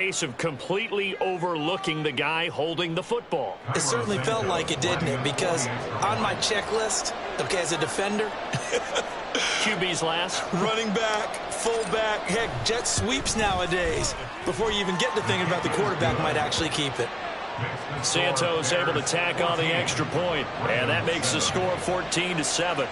Case of completely overlooking the guy holding the football. It certainly felt like it, didn't it? Because on my checklist, okay, as a defender, QB's last. Running back, fullback, heck, jet sweeps nowadays. Before you even get to thinking about the quarterback might actually keep it. Santos able to tack on the extra point, and that makes the score 14-7.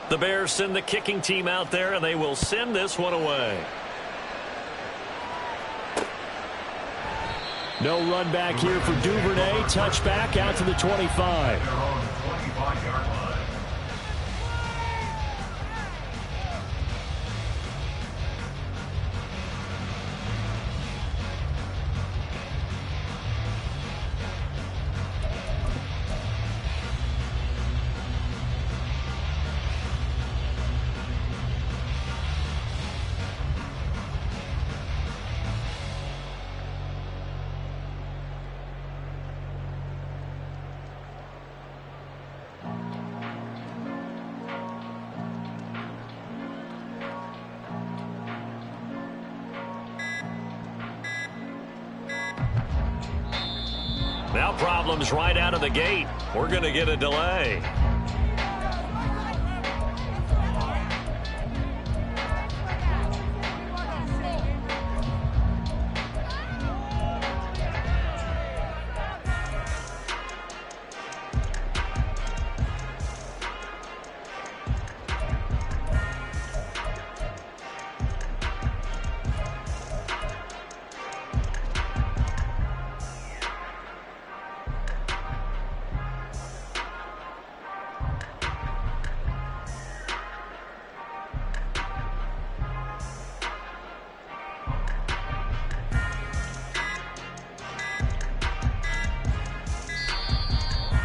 The Bears send the kicking team out there, and they will send this one away. No run back here for Duvernay. Touchback out to the 25. Now problems right out of the gate. We're going to get a delay.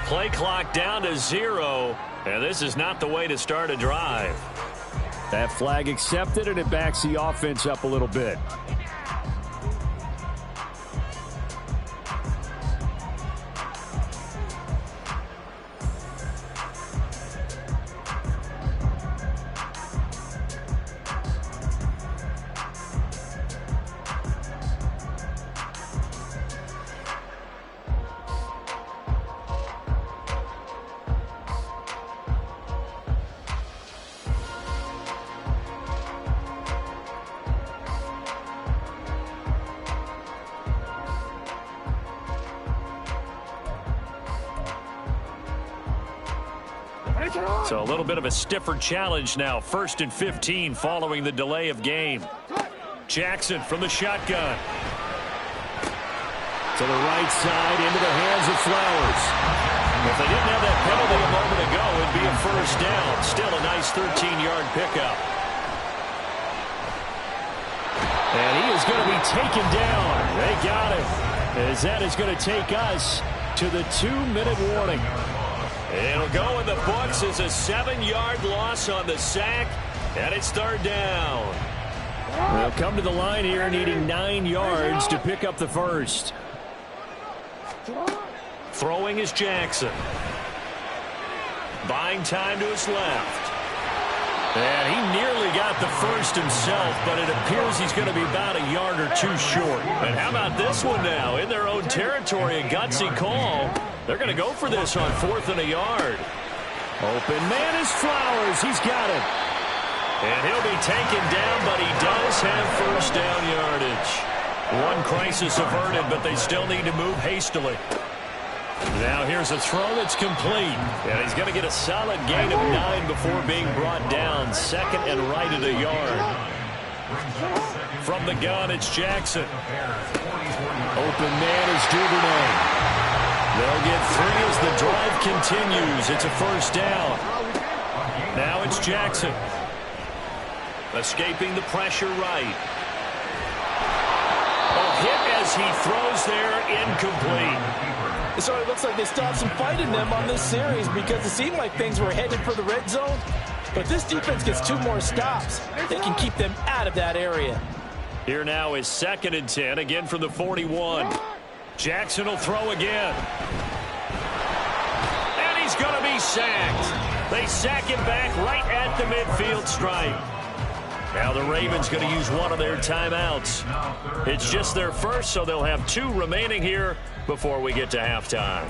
Play clock down to 0, and this is not the way to start a drive. That flag accepted, and it backs the offense up a little bit. So a little bit of a stiffer challenge now. 1st and 15 following the delay of game. Jackson from the shotgun. To the right side, into the hands of Flowers. If they didn't have that penalty a moment ago, it'd be a first down. Still a nice 13-yard pickup. And he is going to be taken down. They got him. As that is going to take us to the 2-minute warning. It'll go in the books as a 7-yard loss on the sack, and it's 3rd down. They'll come to the line here needing 9 yards to pick up the first. Throwing is Jackson. Buying time to his left. And he nearly got the first himself, but it appears he's going to be about a yard or two short. And how about this one now? In their own territory, a gutsy call. They're going to go for this on 4th and a yard. Open man is Flowers. He's got it. And he'll be taken down, but he does have first down yardage. One crisis averted, but they still need to move hastily. Now here's a throw that's complete. And he's going to get a solid gain of 9 before being brought down. 2nd and right at a yard. From the gun, it's Jackson. Open man is Duvernay. They'll get 3 as the drive continues. It's a first down. Now it's Jackson. Escaping the pressure right. Hit as he throws there, incomplete. So it looks like they still have some fight in them on this series because it seemed like things were headed for the red zone. But this defense gets 2 more stops. They can keep them out of that area. Here now is 2nd and 10, again from the 41. Jackson will throw again. And he's going to be sacked. They sack him back right at the midfield stripe. Now the Ravens going to use one of their timeouts. It's just their first, so they'll have 2 remaining here before we get to halftime.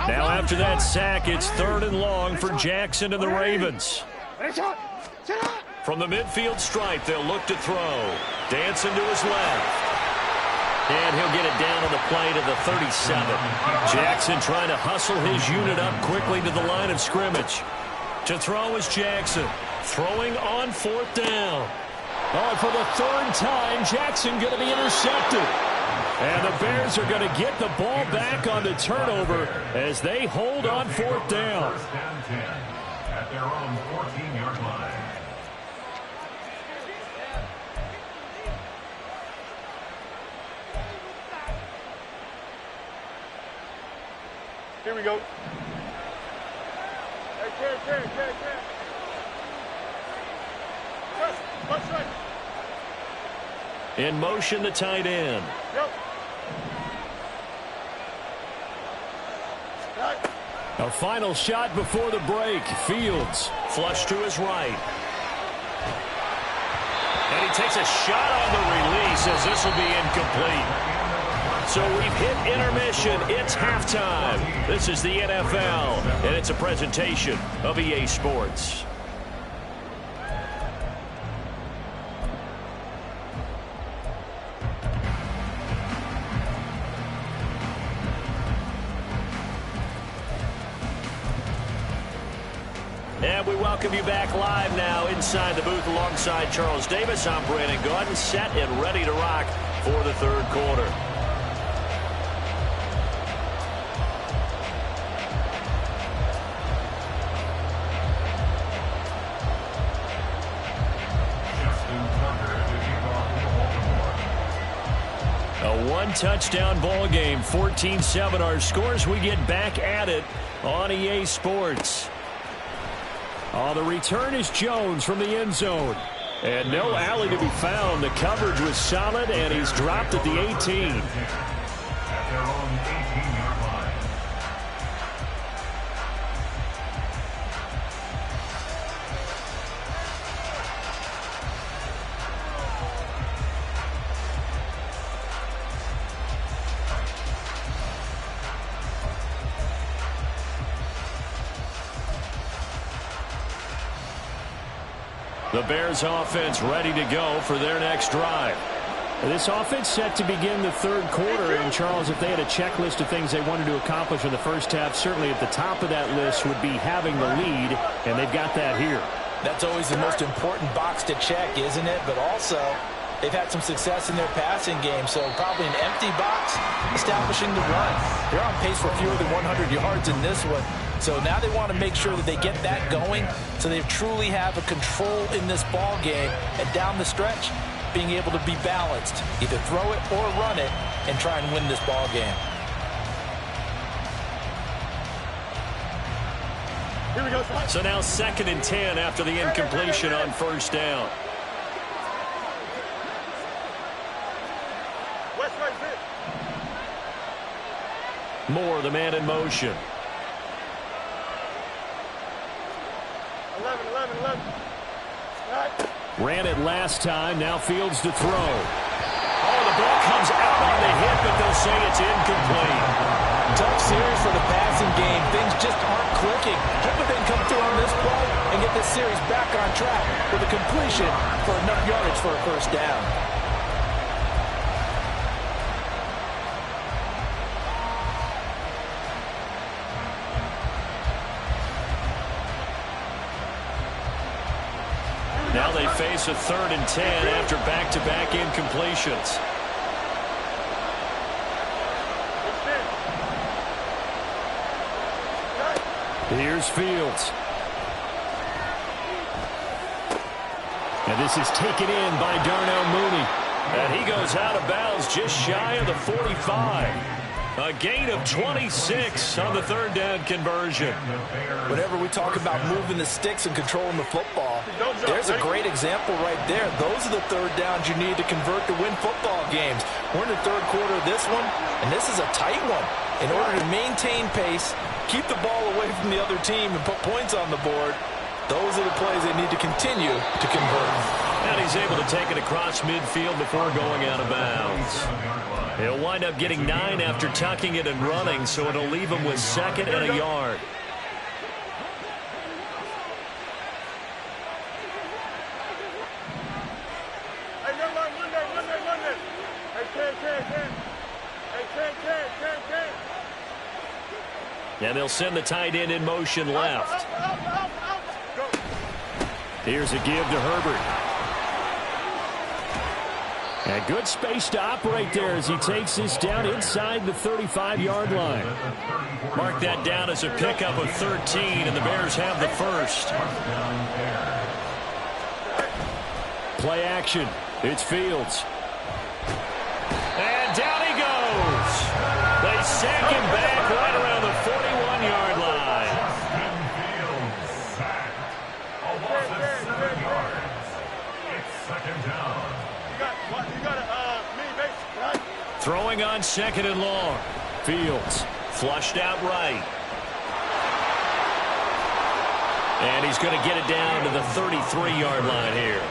Now after that sack, it's 3rd and long for Jackson and the Ravens. From the midfield stripe, they'll look to throw. Dancing to his left. And he'll get it down on the play to the 37. Jackson trying to hustle his unit up quickly to the line of scrimmage. To throw is Jackson. Throwing on 4th down. Oh, for the 3rd time, Jackson going to be intercepted. And the Bears are going to get the ball back on the turnover as they hold on 4th down. At their own 14-yard line. Here we go. In motion, the tight end. A final shot before the break. Fields. Flush to his right. And he takes a shot on the release as this will be incomplete. So we've hit intermission. It's halftime. This is the NFL, and it's a presentation of EA Sports. And we welcome you back live now inside the booth alongside Charles Davis. I'm Brandon Gaudin, set and ready to rock for the 3rd quarter. A 1-touchdown ball game, 14-7 our scores. We get back at it on EA Sports. Oh, the return is Jones from the end zone. And no alley to be found. The coverage was solid, and he's dropped at the 18. At their own 18-yard line. The Bears offense ready to go for their next drive. This offense set to begin the 3rd quarter. And, Charles, if they had a checklist of things they wanted to accomplish in the first half, certainly at the top of that list would be having the lead, and they've got that here. That's always the most important box to check, isn't it? But also, they've had some success in their passing game, so probably an empty box establishing the run. They're on pace for fewer than 100 yards in this one. So now they want to make sure that they get that going so they truly have a control in this ball game. And down the stretch, being able to be balanced, either throw it or run it, and try and win this ball game. Here we go. So now 2nd and 10 after the incompletion on 1st down. West right here. Moore, the man in motion. 11. Ran it last time. Now Fields to throw. Oh, the ball comes out on the hit, but they'll say it's incomplete. Tough series for the passing game. Things just aren't clicking. Hoping they can come through on this play and get this series back on track with a completion for enough yardage for a first down. Now they face a 3rd and 10 after back-to-back incompletions. Here's Fields. And this is taken in by Darnell Mooney. And he goes out of bounds just shy of the 45. A gain of 26 on the third down conversion. Whenever we talk about moving the sticks and controlling the football, there's a great example right there. Those are the third downs you need to convert to win football games. We're in the third quarter of this one, and this is a tight one. In order to maintain pace, keep the ball away from the other team, and put points on the board, those are the plays they need to continue to convert. And he's able to take it across midfield before going out of bounds. He'll wind up getting 9 after tucking it and running, so it'll leave him with 2nd and a yard. Hey, never mind. Monday. Hey, 10. And they'll send the tight end in motion left. Go. Here's a give to Herbert. A good space to operate there as he takes this down inside the 35-yard line. Mark that down as a pickup of 13, and the Bears have the first. Play action. It's Fields. And down he goes. They sack him back right around the 41-yard line. A loss of 7 yards. It's 2nd down. Throwing on 2nd and long. Fields. Flushed out right. And he's going to get it down to the 33-yard line here.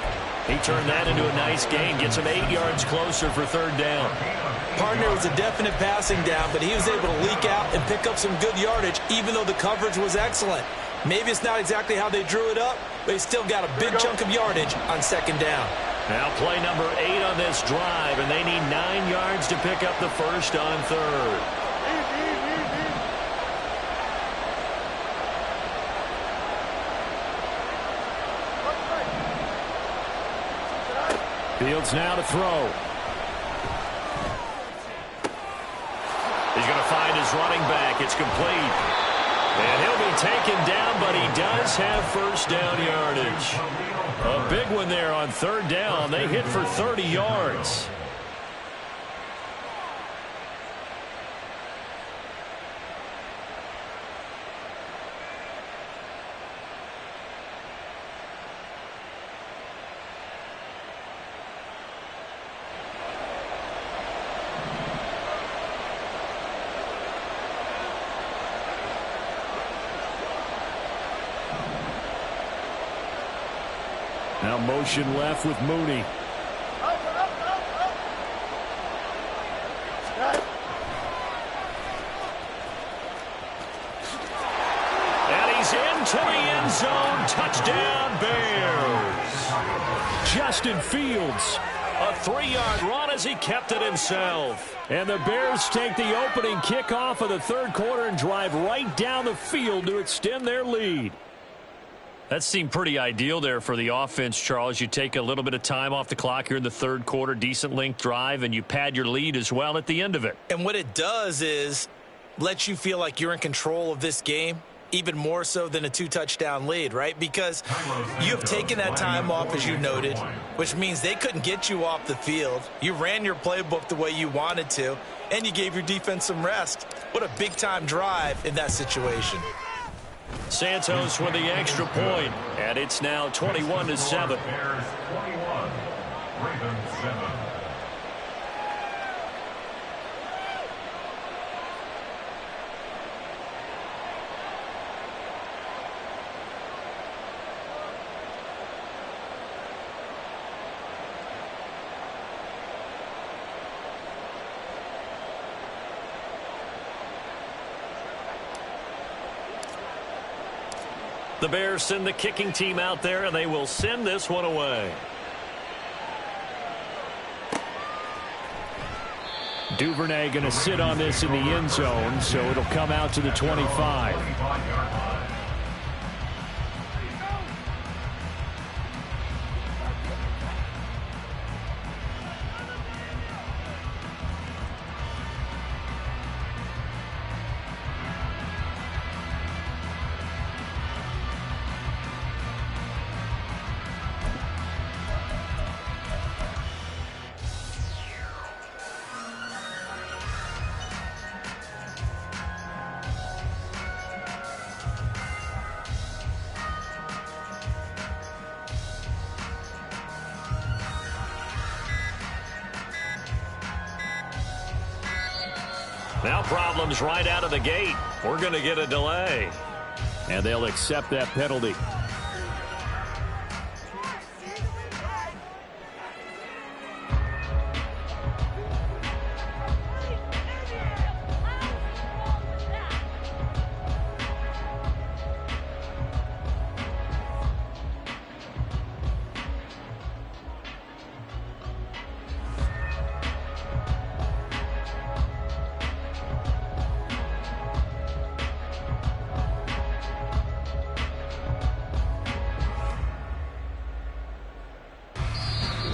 He turned that into a nice gain. Gets him 8 yards closer for third down. Partner was a definite passing down, but he was able to leak out and pick up some good yardage, even though the coverage was excellent. Maybe it's not exactly how they drew it up, but he still got a big chunk of yardage on 2nd down. Now play number 8 on this drive, and they need 9 yards to pick up the first on third. Fields now to throw. He's going to find his running back. It's complete. And he'll be taken down, but he does have first down yardage. A big one there on third down. They hit for 30 yards. Now motion left with Mooney. And he's into the end zone. Touchdown, Bears. Justin Fields. A 3-yard run as he kept it himself. And the Bears take the opening kickoff of the third quarter and drive right down the field to extend their lead. That seemed pretty ideal there for the offense, Charles. You take a little bit of time off the clock here in the third quarter, decent length drive, and you pad your lead as well at the end of it. And what it does is let you feel like you're in control of this game, even more so than a 2-touchdown lead, right? Because you have taken that time off, as you noted, which means they couldn't get you off the field. You ran your playbook the way you wanted to, and you gave your defense some rest. What a big-time drive in that situation. Santos with the extra point, and it's now 21-7. Bears 21, Ravens 7. The Bears send the kicking team out there, and they will send this one away. Duvernay going to sit on this in the end zone, so it'll come out to the 25. Now problems right out of the gate. We're going to get a delay. And they'll accept that penalty.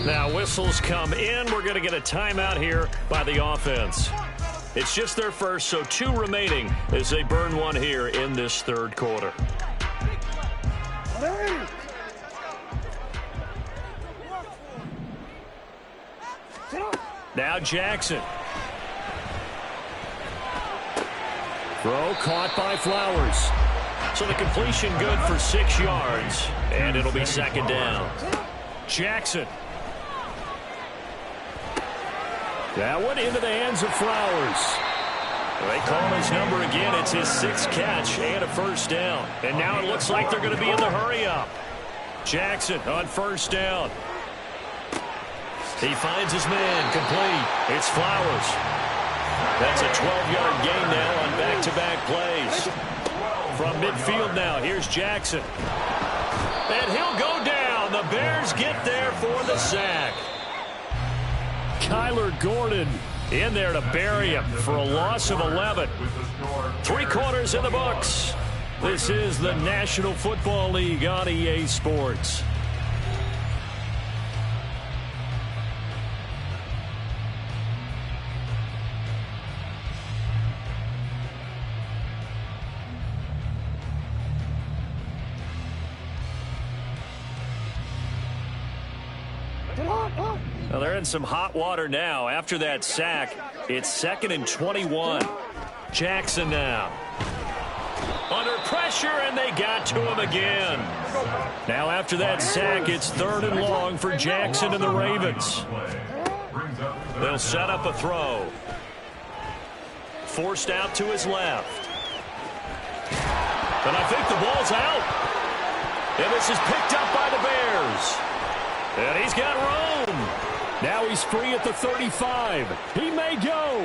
Now whistles come in. We're going to get a timeout here by the offense. It's just their first, so 2 remaining as they burn one here in this third quarter. Now Jackson. Throw caught by Flowers. So the completion good for 6 yards, and it'll be second down. Jackson. That one into the hands of Flowers. They call his number again. It's his 6th catch and a first down. And now it looks like they're going to be in the hurry-up. Jackson on first down. He finds his man complete. It's Flowers. That's a 12-yard gain now on back-to-back plays. From midfield now, here's Jackson. And he'll go down. The Bears get there for the sack. Kyler Gordon in there to bury him for a loss of 11. 3 quarters in the books. This is the National Football League on EA Sports. Well, they're in some hot water now. After that sack, it's 2nd and 21. Jackson now. Under pressure, and they got to him again. Now after that sack, it's 3rd and long for Jackson and the Ravens. They'll set up a throw. Forced out to his left. And I think the ball's out. And this is picked up by the Bears. And he's got room. Now he's free at the 35. He may go.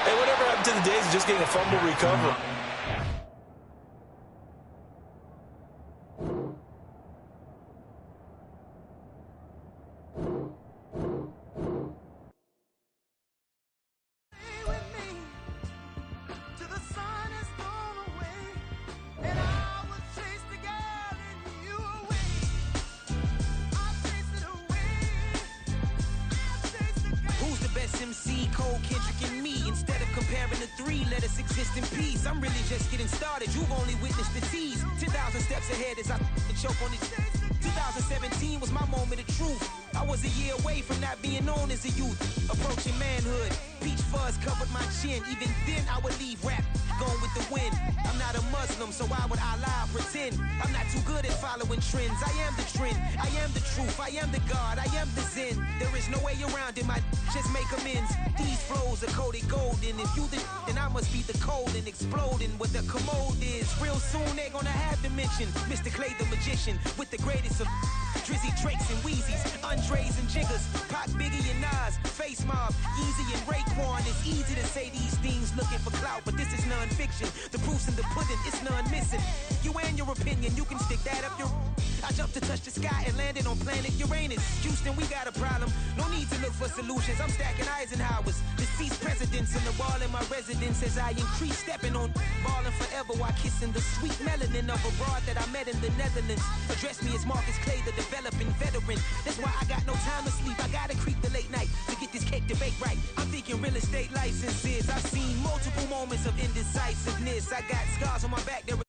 Hey, whatever happened to the days of just getting a fumble recovery? I'm really just getting started. You've only witnessed the tease. 10,000 steps ahead as I choke on these. 2017 was my moment of truth. I was a year away from not being known as a youth. Approaching manhood. Peach fuzz covered my chin. Even then I would leave rap going with the wind. I'm not a Muslim, so why would Allah pretend? I'm not too good at following trends. I am the trend. I am the truth. I am the God. I am the Zen. There is no way around it. My just make amends. These flows are coated golden. If you the then I must be the cold and exploding what the commode is. Real soon they're gonna have to mention Mr. Clay the magician with the greatest of Drizzy, Drakes, and Wheezies, Andres and Jiggers, Pac, Biggie, and Nas, Face Mob, Easy and Raekwon. It's easy to say these things looking for clout, but this is non-fiction. The proof's in the pudding, it's none missing. You and your opinion, you can stick that up your... I jumped to touch the sky and landed on planet Uranus. Houston, we got a problem. No need to look for solutions. I'm stacking Eisenhower's. Deceased presidents in the wall in my residence as I increase stepping on balling forever while kissing the sweet melanin of a broad that I met in the Netherlands. Address me as Marcus Clay, the developing veteran. That's why I got no time to sleep. I gotta creep the late night to get this cake to bake right. I'm thinking real estate licenses. I've seen multiple moments of indecisiveness. I got scars on my back that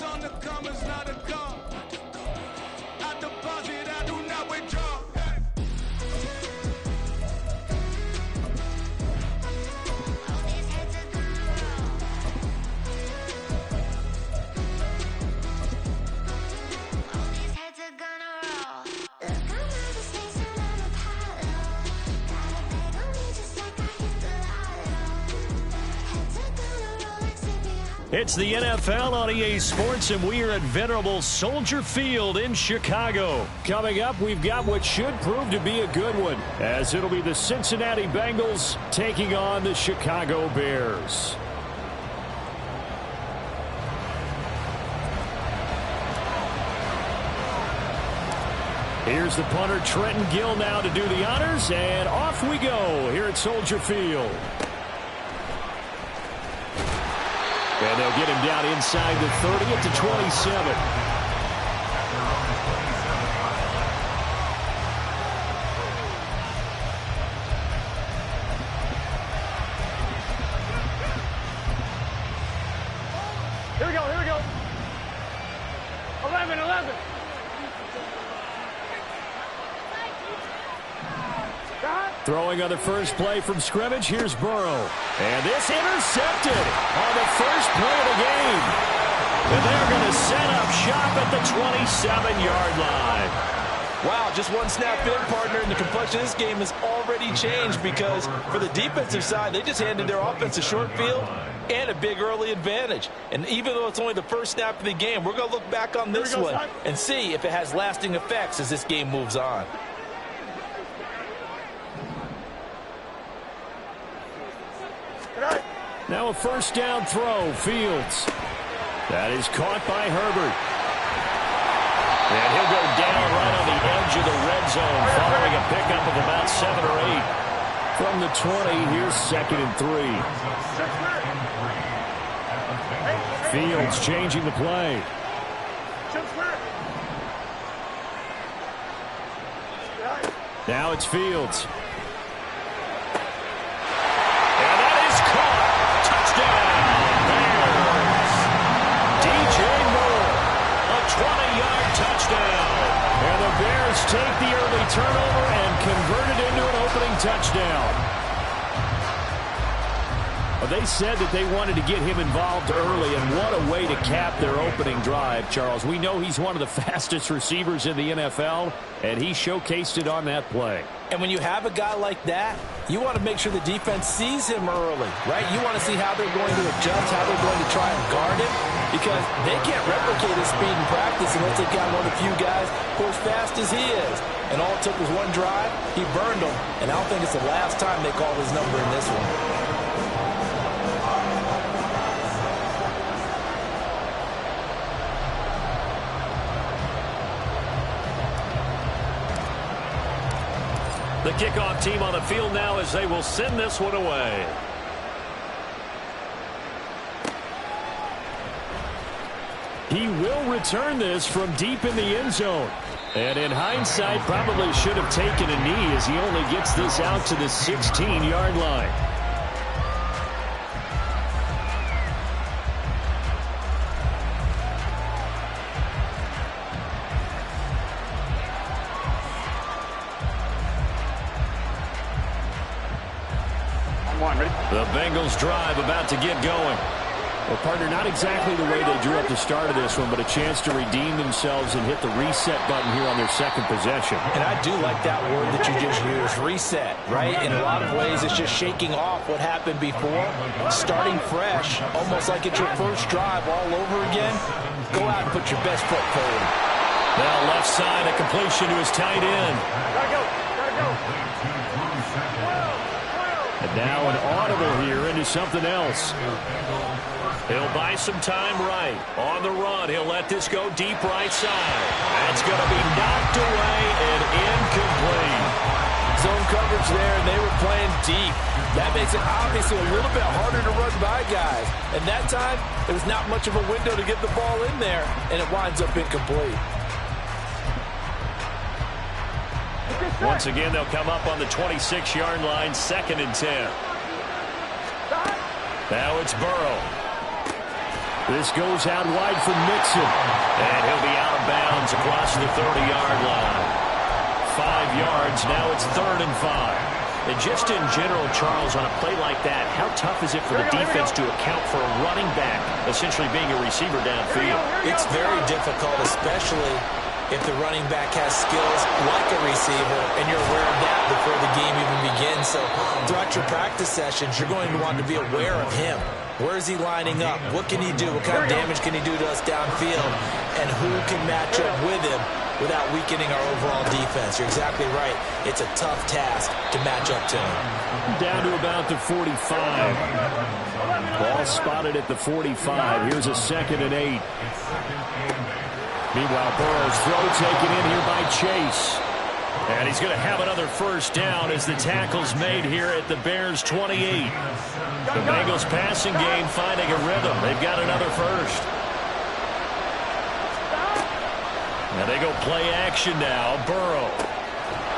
What's on the come is not a come. I deposit, I do not withdraw. It's the NFL on EA Sports, and we are at venerable Soldier Field in Chicago. Coming up, we've got what should prove to be a good one, as it'll be the Cincinnati Bengals taking on the Chicago Bears. Here's the punter, Trenton Gill, now to do the honors, and off we go here at Soldier Field. And they'll get him down inside the 30 at the 27. Here we go, here we go. 11. Throwing on the first play from scrimmage, here's Burrow. And this intercepted on the first play of the game. And they're going to set up shop at the 27-yard line. Wow, just one snap in, partner, and the complexion of this game has already changed because for the defensive side, they just handed their offense a short field and a big early advantage. And even though it's only the first snap of the game, we're going to look back on this one and see if it has lasting effects as this game moves on. Now a first down throw, Fields. That is caught by Herbert. And he'll go down right on the edge of the red zone following a pickup of about 7 or 8. From the 20, here's 2nd and 3. Fields changing the play. Now it's Fields. And the Bears take the early turnover and convert it into an opening touchdown. Well, they said that they wanted to get him involved early, and what a way to cap their opening drive, Charles. We know he's one of the fastest receivers in the NFL, and he showcased it on that play. And when you have a guy like that, you want to make sure the defense sees him early, right? You want to see how they're going to adjust, how they're going to try and guard him, because they can't replicate his speed in practice unless they've got one of the few guys who are as fast as he is. And all it took was one drive. He burned them, and I don't think it's the last time they called his number in this one. The kickoff team on the field now as they will send this one away. He will return this from deep in the end zone. And in hindsight, probably should have taken a knee as he only gets this out to the 16-yard line. The Bengals drive about to get going. Well, partner, not exactly the way they drew up the start of this one, but a chance to redeem themselves and hit the reset button here on their second possession. And I do like that word that you just used, reset, right? In a lot of ways, it's just shaking off what happened before, starting fresh, almost like it's your first drive all over again. Go out and put your best foot forward. Now left side, a completion to his tight end. Gotta go. And now an audible here into something else. He'll buy some time right. On the run, he'll let this go deep right side. That's going to be knocked away and incomplete. Zone coverage there, and they were playing deep. That makes it obviously a little bit harder to run by guys. And that time, there was not much of a window to get the ball in there, and it winds up incomplete. Once again, they'll come up on the 26-yard line, 2nd and 10. Now it's Burrow. This goes out wide for Mixon. And he'll be out of bounds across the 30-yard line. 5 yards. Now it's 3rd and 5. And just in general, Charles, on a play like that, how tough is it for the defense to account for a running back essentially being a receiver downfield? It's very difficult, especially if the running back has skills like a receiver, and you're aware of that before the game even begins. So throughout your practice sessions, you're going to want to be aware of him. Where is he lining up? What can he do? What kind of damage can he do to us downfield? And who can match up with him without weakening our overall defense? You're exactly right. It's a tough task to match up to him. Down to about the 45. Ball spotted at the 45. Here's a 2nd and 8. Meanwhile, Burrow's throw taken in here by Chase. And he's going to have another first down as the tackle's made here at the Bears' 28. The Bengals passing game finding a rhythm. They've got another first. Now they go play action now. Burrow.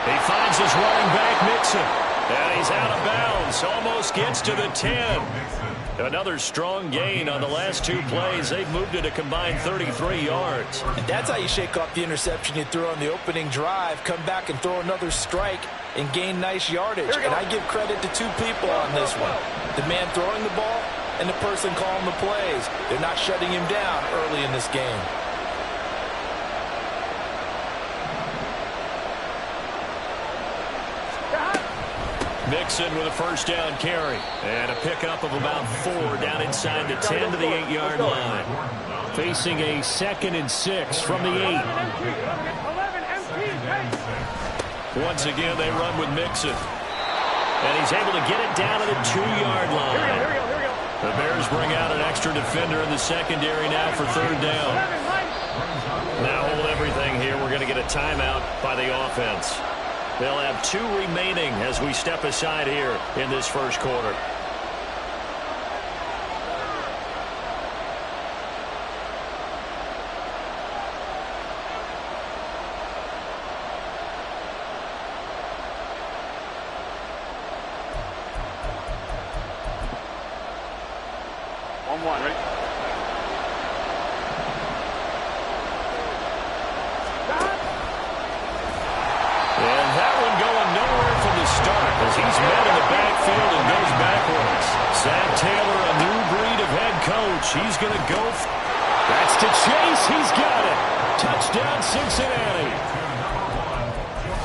He finds his running back, Mixon. And he's out of bounds. Almost gets to the 10. Another strong gain on the last 2 plays. They've moved it a combined 33 yards. And that's how you shake off the interception you threw on the opening drive. Come back and throw another strike and gain nice yardage. And I give credit to 2 people on this one. The man throwing the ball and the person calling the plays. They're not shutting him down early in this game. Mixon with a first down carry. And a pickup of about 4 down inside the 10 to the 8-yard line. Facing a 2nd and 6 from the 8. Once again, they run with Mixon. And he's able to get it down to the 2-yard line. The Bears bring out an extra defender in the secondary now for 3rd down. Now hold everything here. We're going to get a timeout by the offense. They'll have 2 remaining as we step aside here in this first quarter. He's going to go. That's to Chase. He's got it. Touchdown, Cincinnati.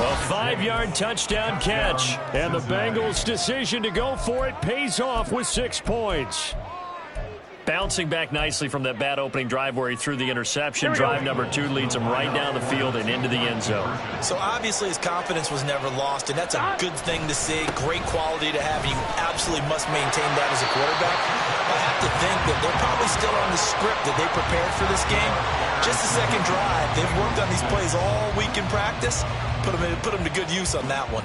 A 5-yard touchdown catch. And the Bengals' decision to go for it pays off with 6 points. Bouncing back nicely from that bad opening drive where he threw the interception. Drive number 2 leads him right down the field and into the end zone. So obviously his confidence was never lost, and that's a good thing to see. Great quality to have, and you absolutely must maintain that as a quarterback. I have to think that they're probably still on the script that they prepared for this game. Just the second drive. They've worked on these plays all week in practice. Put them to good use on that one.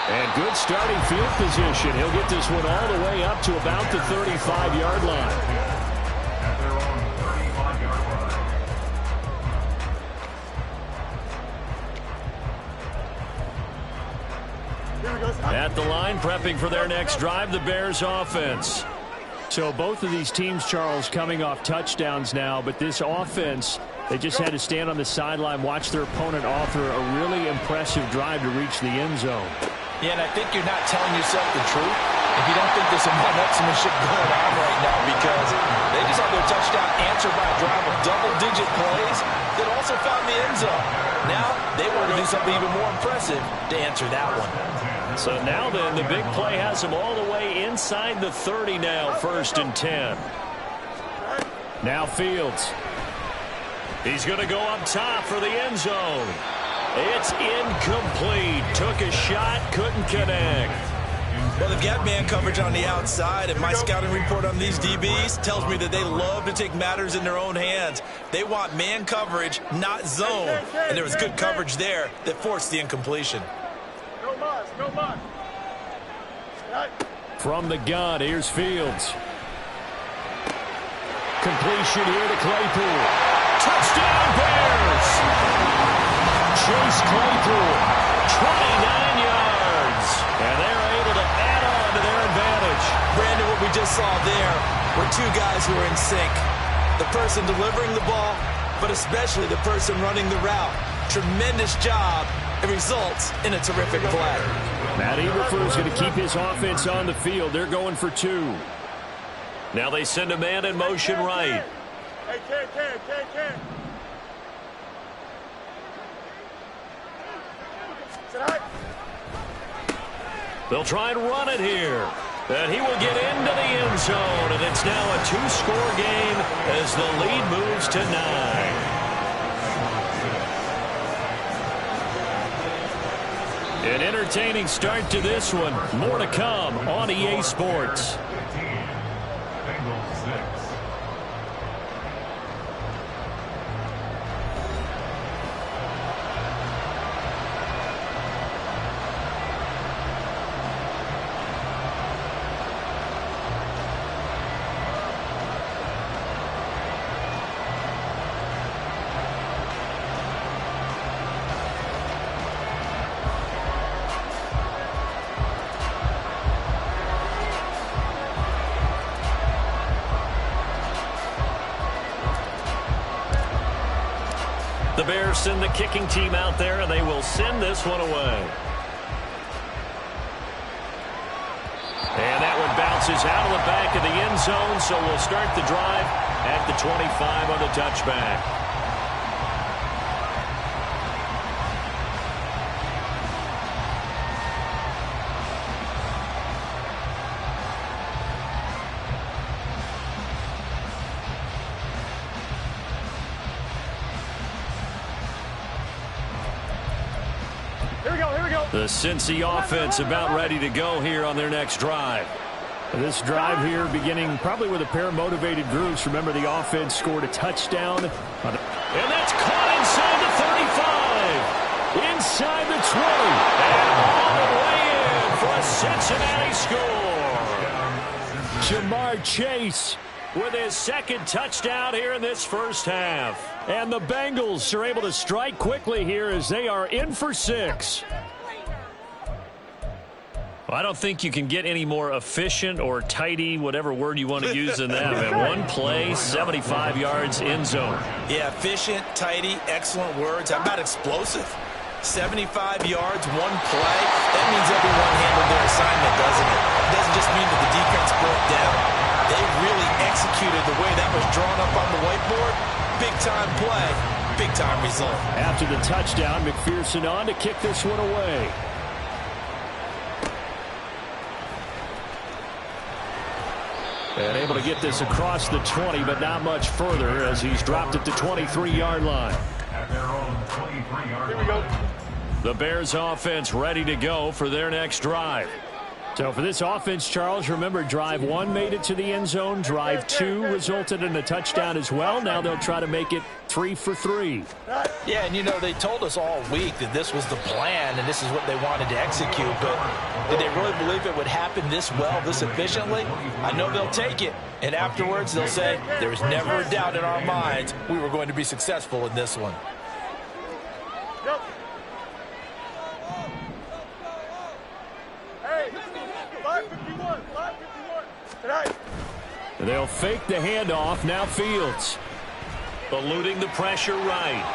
And good starting field position. He'll get this one all the way up to about the 35-yard line. At the line, prepping for their next drive, the Bears offense. So both of these teams, Charles, coming off touchdowns now, but this offense, they just had to stand on the sideline, watch their opponent author a really impressive drive to reach the end zone. Yeah, and I think you're not telling yourself the truth if you don't think there's some one-upsmanship going on right now, because they just had their touchdown answered by a drive of double-digit plays that also found the end zone. Now they want to do something even more impressive to answer that one. So now then, the big play has them all the way inside the 30 now, 1st and 10. Now Fields. He's going to go up top for the end zone. It's incomplete. Took a shot, couldn't connect. Well, they've got man coverage on the outside, and my scouting report on these DBs tells me that they love to take matters in their own hands. They want man coverage, not zone. And there was good coverage there that forced the incompletion. No muss. From the gun, here's Fields. Completion here to Claypool. Touchdown, Bears! Chase Claypool. 29 yards. saw there were two guys who are in sync. The person delivering the ball, but especially the person running the route. Tremendous job. It results in a terrific play. Matt Eberflus is going to keep his offense on the field. They're going for 2. Now they send a man in motion right. Hey, Ken. They'll try and run it here. And he will get into the end zone. And it's now a 2-score game as the lead moves to 9. An entertaining start to this one. More to come on EA Sports. Bengals 6. The Bears send the kicking team out there, and they will send this one away. And that one bounces out of the back of the end zone, so we'll start the drive at the 25 on the touchback. The Cincy offense about ready to go here on their next drive. This drive here beginning probably with a pair of motivated groups. Remember, the offense scored a touchdown. And that's caught inside the 20. And all the way in for a Cincinnati score. Jamar Chase with his second touchdown here in this first half. And the Bengals are able to strike quickly here as they are in for 6. I don't think you can get any more efficient or tidy, whatever word you want to use in that. Man, one play, 75 yards, end zone. Yeah, efficient, tidy, excellent words. How about explosive? 75 yards, one play. That means everyone handled their assignment, doesn't it? It doesn't just mean that the defense broke down. They really executed the way that was drawn up on the whiteboard. Big-time play, big-time result. After the touchdown, McPherson on to kick this one away. And able to get this across the 20, but not much further as he's dropped it to 23-yard line. At their own 23-yard Here we go. The Bears offense ready to go for their next drive. So for this offense, Charles, remember drive 1 made it to the end zone. Drive 2 resulted in a touchdown as well. Now they'll try to make it 3 for 3. Yeah, and you know, they told us all week that this was the plan and this is what they wanted to execute, but did they really believe it would happen this well, this efficiently? I know they'll take it, and afterwards they'll say, there was never a doubt in our minds we were going to be successful in this one. Yep. Hey, 551. Tonight. They'll fake the handoff. Now Fields. Eluding the pressure right.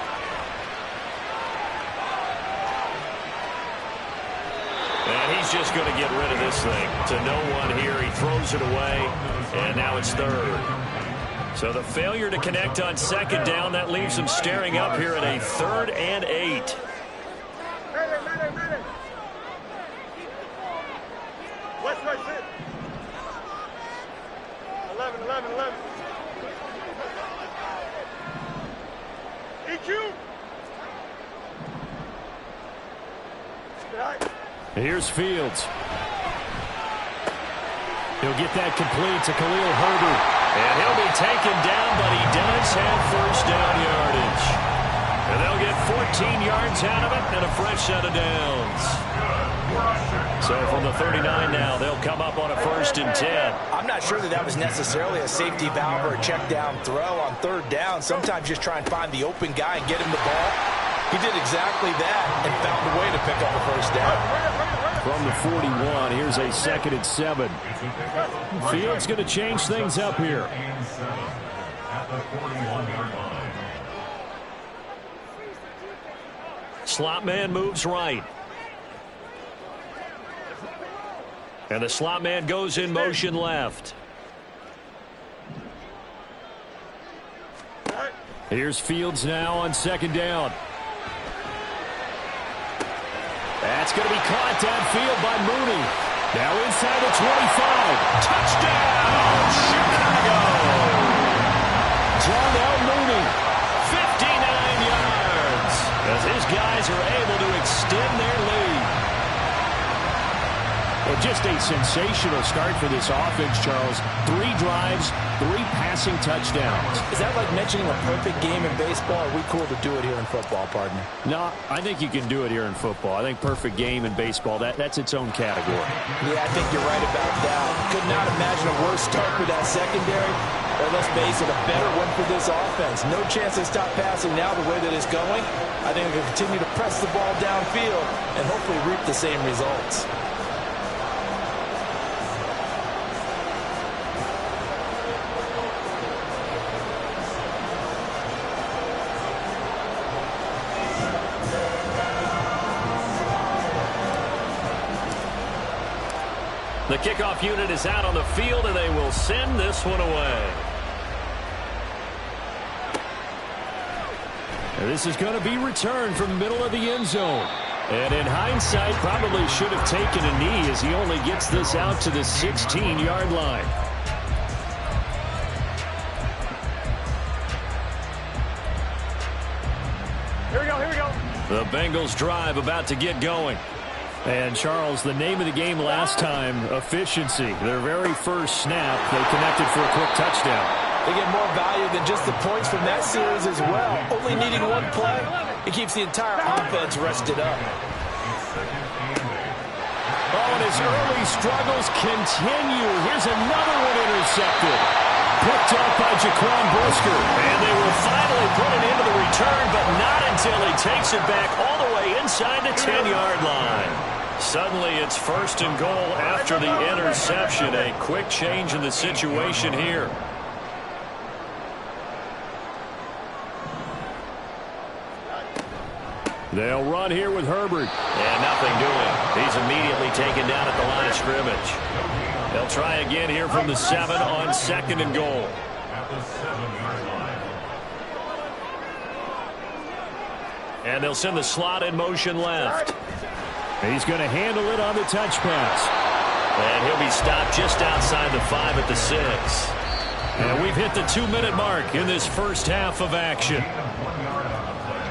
And he's just going to get rid of this thing to no one here. He throws it away, and now it's third. So the failure to connect on second down, that leaves him staring up here at a 3rd and 8. West right sit. 11. EQ. Tonight. Here's Fields. He'll get that complete to Khalil Herbert. And he'll be taken down, but he does have first down yardage. And they'll get 14 yards out of it and a fresh set of downs. So from the 39 now, they'll come up on a 1st and 10. I'm not sure that was necessarily a safety valve or a check down throw on 3rd down. Sometimes just try and find the open guy and get him the ball. He did exactly that and found a way to pick up a 1st down. from the 41. Here's a 2nd and 7. Fields going to change things up here. At the 41-yard line. Slot man moves right. And the slot man goes in motion left. Here's Fields now on 2nd down. That's going to be caught downfield by Mooney. Now inside the 25. Touchdown, Chicago! Darnell Mooney, 59 yards. As his guys are able to extend their lead. Well, just a sensational start for this offense, Charles. 3 drives, 3 passing touchdowns. Is that like mentioning a perfect game in baseball? Or are we cool to do it here in football, partner? No, I think you can do it here in football. I think perfect game in baseball, that's its own category. Yeah, I think you're right about that. Could not imagine a worse start for that secondary. Or let's face it, a better one for this offense. No chance to stop passing now the way that it's going. I think we can continue to press the ball downfield and hopefully reap the same results. The kickoff unit is out on the field, and they will send this one away. And this is going to be returned from the middle of the end zone. And in hindsight, probably should have taken a knee as he only gets this out to the 16-yard line. Here we go, here we go. The Bengals drive about to get going. And, Charles, the name of the game last time, efficiency. Their very first snap, they connected for a quick touchdown. They get more value than just the points from that series as well. Only needing one play, it keeps the entire offense rested up. Oh, and his early struggles continue. Here's another one intercepted. Picked up by Jaquan Brisker. And they will finally put it into the return, but not until he takes it back all the way inside the 10-yard line. Suddenly, it's 1st and goal after the interception. A quick change in the situation here. They'll run here with Herbert. And nothing doing. He's immediately taken down at the line of scrimmage. They'll try again here from the 7 on 2nd and goal. At the 7-yard line. And they'll send the slot in motion left. He's going to handle it on the touch pass. And he'll be stopped just outside the 5 at the 6. And we've hit the 2-minute mark in this first half of action. 1 yard on the play.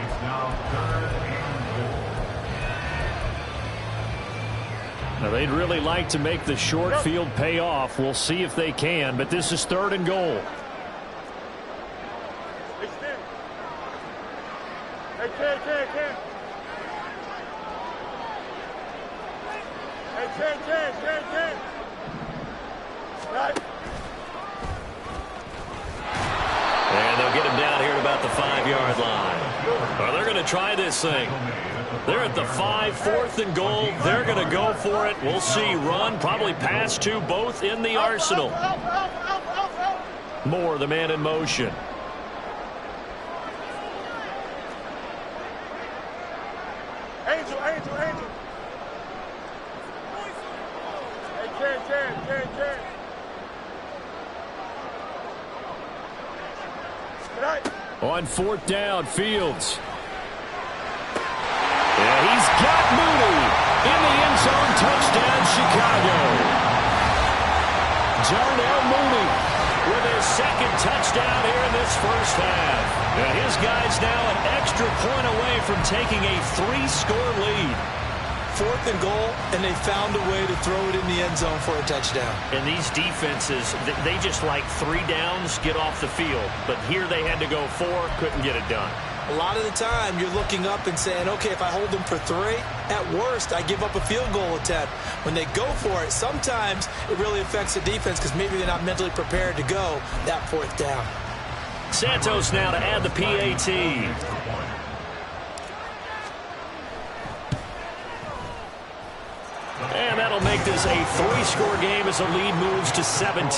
It's now 3rd and goal. Now, they'd really like to make the short field pay off. We'll see if they can, but this is 3rd and goal. Extend. Hey, Ken. Hey, Ken. Right. And they'll get him down here at about the 5-yard line. Well, they're going to try this thing. They're at the 5, 4th and goal. They're going to go for it. We'll see. Run, probably pass to both in the arsenal. Moore, the man in motion. Angel. Hey, Ken. Right. On 4th down, Fields. Yeah, he's got Mooney in the end zone. Touchdown, Chicago. Darnell Mooney with his 2nd touchdown here in this first half. And his guys now an extra point away from taking a 3-score lead. 4th and goal, and they found a way to throw it in the end zone for a touchdown. And these defenses, they just like 3 downs, get off the field. But here they had to go 4, couldn't get it done. A lot of the time, you're looking up and saying, okay, if I hold them for 3, at worst, I give up a field goal attempt. When they go for it, sometimes it really affects the defense because maybe they're not mentally prepared to go that 4th down. Santos now to add the PAT. And that'll make this a 3-score game as the lead moves to 17.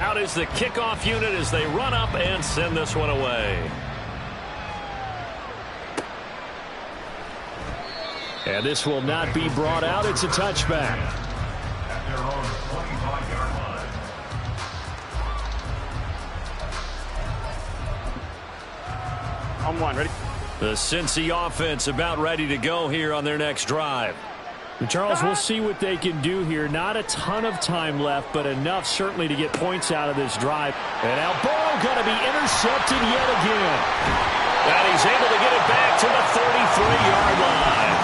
Out is the kickoff unit as they run up and send this one away. And this will not be brought out. It's a touchback. At their own 25-yard line. On one, ready? The Cincy offense about ready to go here on their next drive. Charles, we'll see what they can do here. Not a ton of time left, but enough certainly to get points out of this drive. And now Burrow going to be intercepted yet again. And he's able to get it back to the 33-yard line.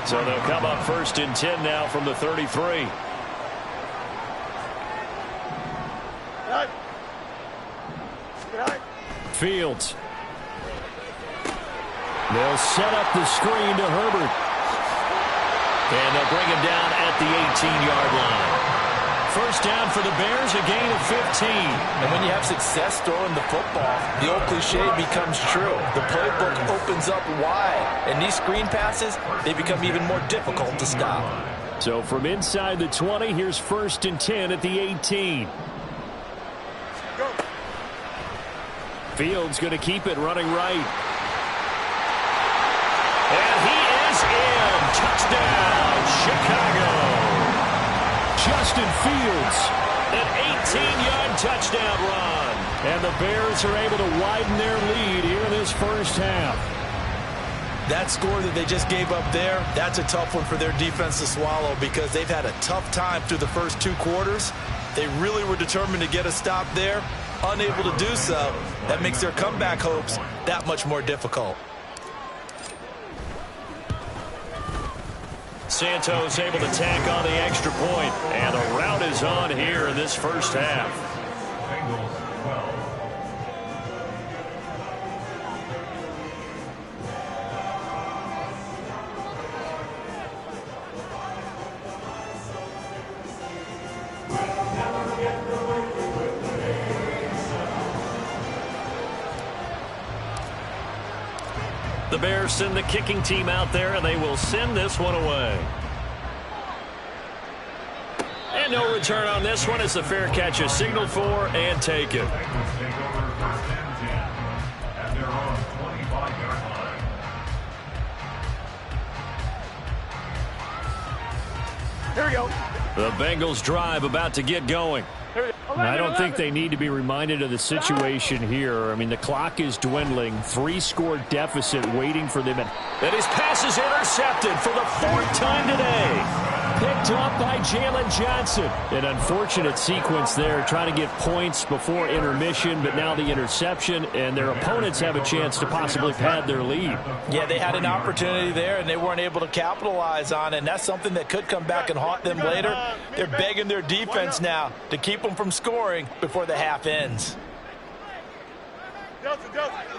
So they'll come up 1st and 10 now from the 33. Fields. They'll set up the screen to Herbert. And they'll bring him down at the 18-yard line. First down for the Bears, a gain of 15. And when you have success throwing the football, the old cliche becomes true. The playbook opens up wide. And these screen passes, they become even more difficult to stop. So from inside the 20, here's 1st and 10 at the 18. Fields going to keep it running right. And he is in. Touchdown, Chicago. Justin Fields. An 18-yard touchdown run. And the Bears are able to widen their lead here in this first half. That score that they just gave up there, that's a tough one for their defense to swallow because they've had a tough time through the first 2 quarters. They really were determined to get a stop there. Unable to do so, that makes their comeback hopes that much more difficult. Santos able to tack on the extra point, and the route is on here in this first half. Bengals 12. The Bears send the kicking team out there, and they will send this one away. And no return on this one as the fair catch is signaled for and taken. Bengals take over 1st and 10 at their own 25-yard line. Here we go. The Bengals drive about to get going. I don't think they need to be reminded of the situation here. I mean, the clock is dwindling. 3-score deficit waiting for them. And his pass is intercepted for the 4th time today. Picked up by Jalen Johnson. An unfortunate sequence there, trying to get points before intermission, but now the interception, and their opponents have a chance to possibly pad their lead. Yeah, they had an opportunity there, and they weren't able to capitalize on it, and that's something that could come back and haunt them later. They're begging their defense now to keep them from scoring before the half ends.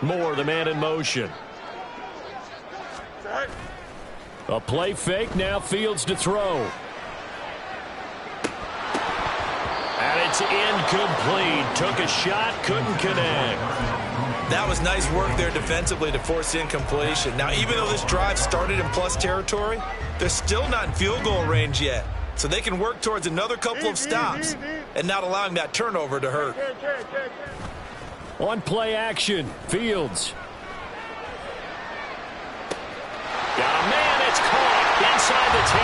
Moore, the man in motion. A play fake, now Fields to throw. And it's incomplete. Took a shot, couldn't connect. That was nice work there defensively to force incompletion. Now, even though this drive started in plus territory, they're still not in field goal range yet. So they can work towards another couple of stops and not allowing that turnover to hurt. On play action, Fields. Got a man, it's caught inside the 10.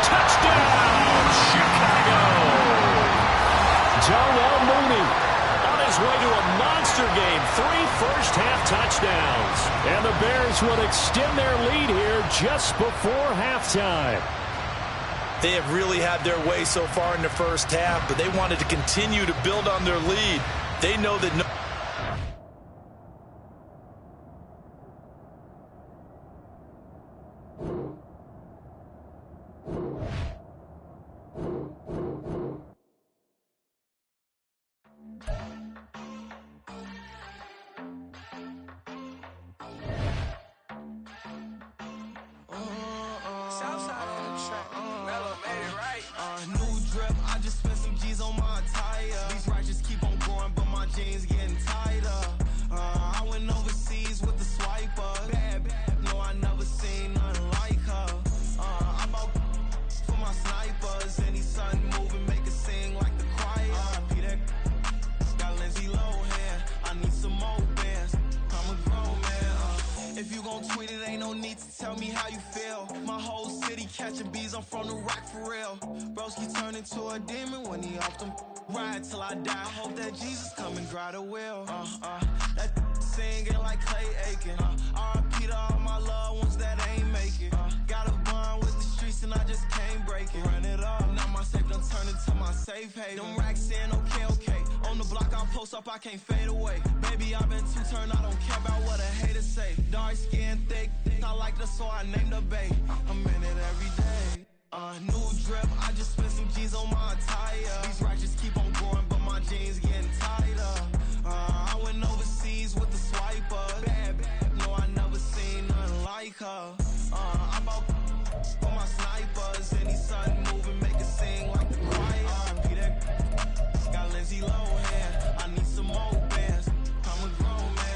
Touchdown, Chicago. Darnell Mooney On his way to a monster game, 3 first-half touchdowns. And the Bears will extend their lead here just before halftime. They have really had their way so far in the first half, but they wanted to continue to build on their lead. They know that no higher. These righteous keep on growing, but my jeans getting tighter. I went overseas with the swiper. Bad, no, I never seen nothing like her. I bought for my snipers. Any sun moving, make it sing like the choir. Peter got Lindsay Lohan. I need some more bands. I'm a grown man. If you gon' tweet it, ain't no need to tell me how you feel. My whole city catching bees, I'm from the rock for real. Broski turn into a demon when he off them. Ride till I die. I hope that Jesus come and dry the wheel. That singing like Clay Aiken. R.I.P. to all my loved ones that ain't make it. Got a bond with the streets and I just can't break it. Run it up, now my safe done turned into my safe haven. Them racks in, okay. On the block I post up, I can't fade away. Baby, I've been too turned, I don't care about what a hater say. Dark skin, thick, I like the so I named the bae. I'm in it every day. New drip, I just spent some G's on my attire. These righteous keep on growing, but my jeans getting tighter. I went overseas with the swiper. Bad, no, I never seen nothing like her. I bought for my snipers. Any sun moving, make it sing like the choir. Peter got Lindsay Lohan. I need some more bands. I'm a grown man.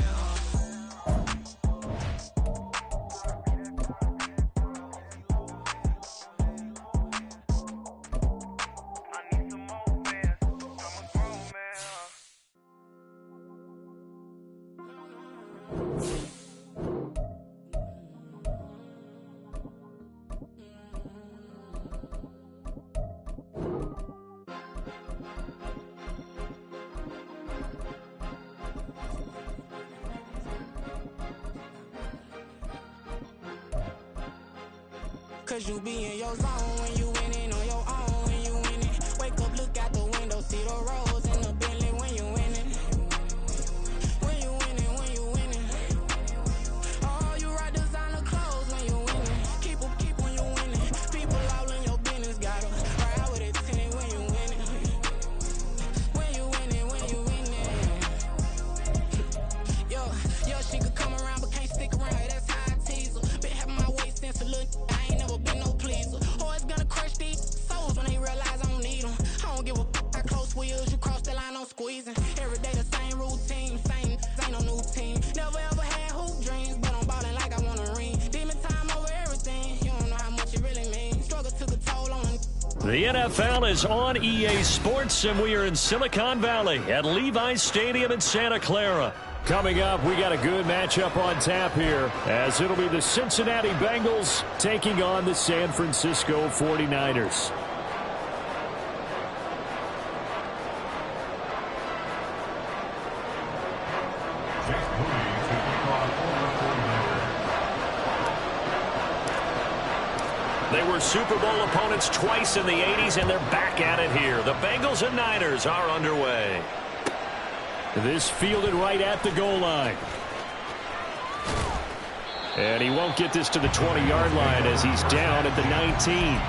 Cause you be in your zone when you winning on your own when you winning. Wake up, look out the window, see the roads in the Bentley when you winning. When you winning, when you winning. Oh, you rock designer clothes when you winning. Keep when you winning. People all in your business, gotta ride with it tinted when you winning. When you winning, when you winning. Yo, she could come around but can't stick around. That's how I tease her. Been having my waist since a little. I ain't never been no pleaser. Always gonna crush these souls when they realize I don't need them. I don't give a how close wheels. You cross the line, I'm squeezing. Every day the same routine, same, ain't no new team. Never ever had hoop dreams, but I'm ballin' like I want a ring. Demon time over everything. You don't know how much it really means. Struggle took a toll on the NFL is on EA Sports, and we are in Silicon Valley at Levi's Stadium in Santa Clara. Coming up, we got a good matchup on tap here, as it'll be the Cincinnati Bengals taking on the San Francisco 49ers. They were Super Bowl opponents twice in the 80s, and they're back at it here. The Bengals and Niners are underway. This fielded right at the goal line. And he won't get this to the 20-yard line as he's down at the 19.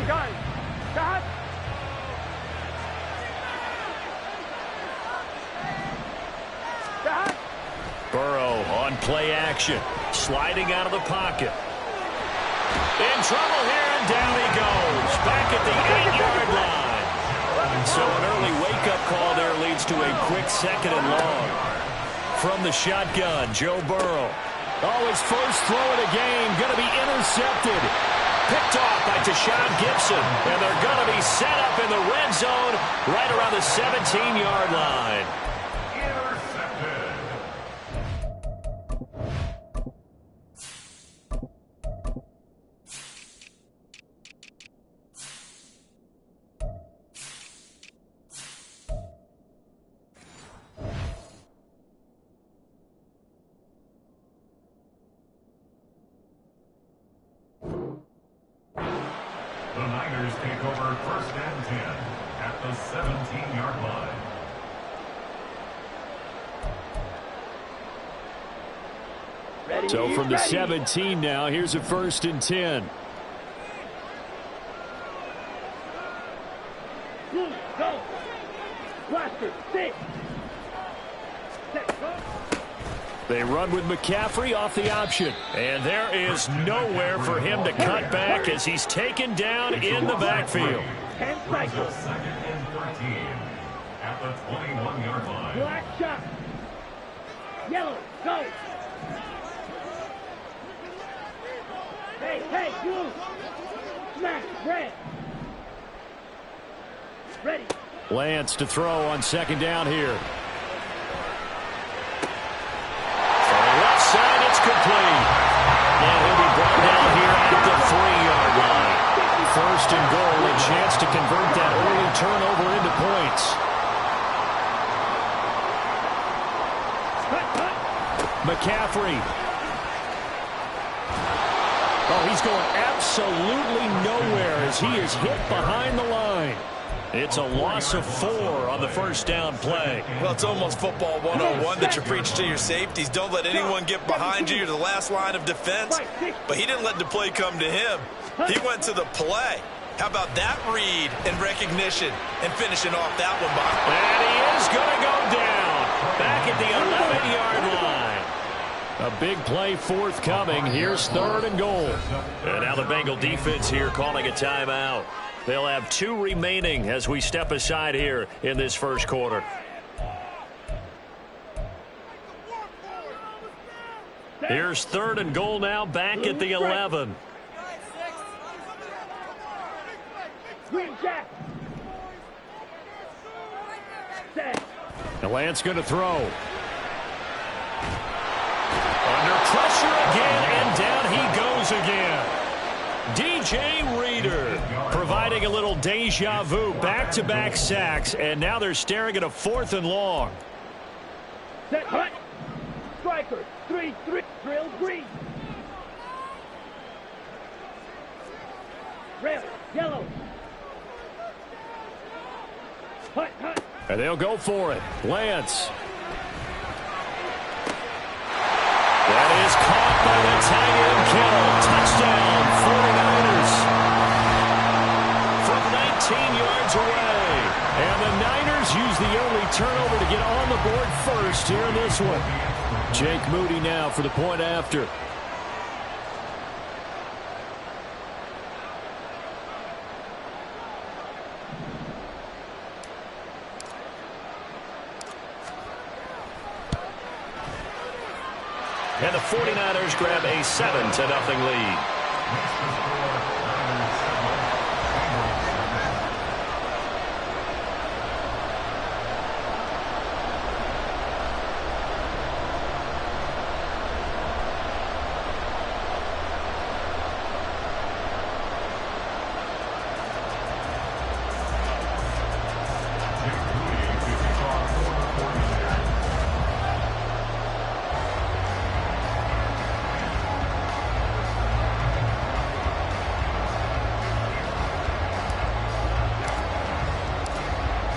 Gun. Cut. Burrow on play action, sliding out of the pocket. In trouble here, and down he goes, back at the 8-yard line. So an early wake-up call there leads to a quick 2nd and long. From the shotgun, Joe Burrow. Oh, his first throw of the game, going to be intercepted. Picked off by Tashawn Gibson, and they're going to be set up in the red zone right around the 17-yard line. The Niners take over 1st and 10 at the 17-yard line. So from the 17 now, here's a 1st and 10. Blaster, sit. Set, go. They run with McCaffrey off the option. And there is nowhere for him to cut back as he's taken down in the backfield. 10 cycles. Second and 13 at the 21-yard line. Black shot. Yellow, go. Hey, hey, blue. Smash, red. Ready. Lance to throw on second down here. For the left side, it's complete. And he'll be brought down here at the 3-yard line. First and goal, a chance to convert that early turnover into points. McCaffrey. Oh, he's going absolutely nowhere as he is hit behind the line. It's a loss of 4 on the first down play. Well, it's almost football 101 that you preach to your safeties. Don't let anyone get behind you. You're the last line of defense. But he didn't let the play come to him. He went to the play. How about that read and recognition and finishing off that one, Bob? And he is going to go down back at the 11-yard line. A big play forthcoming. Here's third and goal. And now the Bengal defense here calling a timeout. They'll have 2 remaining as we step aside here in this first quarter. Here's third and goal now back at the 11. Green Jack. Set. The Lance going to throw. Under pressure again, and down he goes again. DJ Reader providing a little deja vu, back-to-back sacks, and now they're staring at a 4th and long. Set, hut. Striker, 3-3, drill, green. Red, yellow. Hut, hut. And they'll go for it. Lance. That is caught by the tight end Kittle. Touchdown, 49ers. From 19 yards away. And the Niners use the early turnover to get on the board first here in this one. Jake Moody now for the point after. And the 49ers grab a 7-0 lead.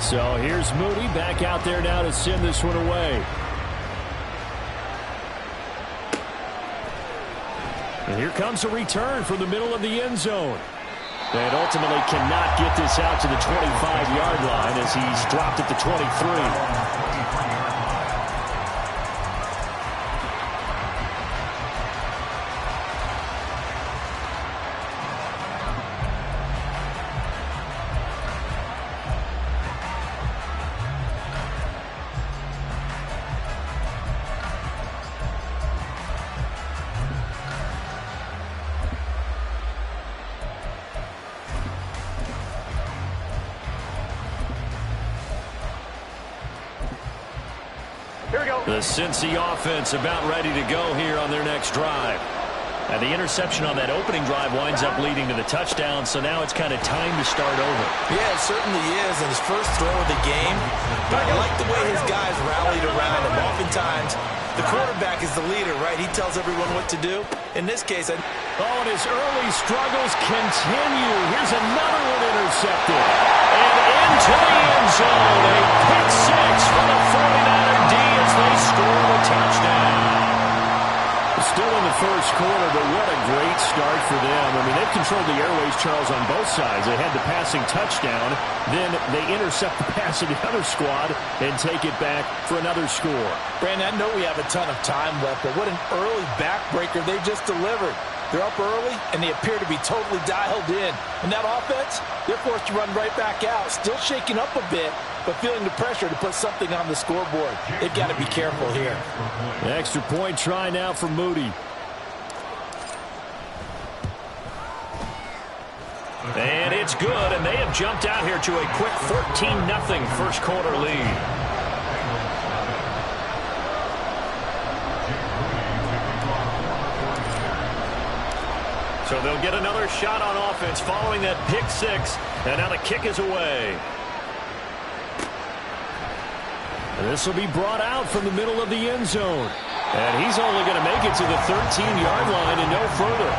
So here's Moody back out there now to send this one away. And here comes a return from the middle of the end zone. And ultimately cannot get this out to the 25-yard line as he's dropped at the 23. The Cincy offense about ready to go here on their next drive. And the interception on that opening drive winds up leading to the touchdown, so now it's kind of time to start over. Yeah, it certainly is, and his first throw of the game. But I like the way his guys rallied around him. Oftentimes, the quarterback is the leader, right? He tells everyone what to do. In this case, and his early struggles continue. Here's another one intercepted. And into the end zone. A pick six for the 49er D as they score the touchdown. Still in the first quarter, but what a great start for them. I mean, they've controlled the airways, Charles, on both sides. They had the passing touchdown. Then they intercept the pass of the other squad and take it back for another score. Brandon, I know we have a ton of time left, but what an early backbreaker they just delivered. They're up early, and they appear to be totally dialed in. And that offense, they're forced to run right back out, still shaking up a bit, but feeling the pressure to put something on the scoreboard. They've got to be careful here. An extra point try now for Moody. And it's good, and they have jumped out here to a quick 14-0 first quarter lead. So they'll get another shot on offense following that pick six, and now the kick is away. This will be brought out from the middle of the end zone. And he's only going to make it to the 13-yard line and no further.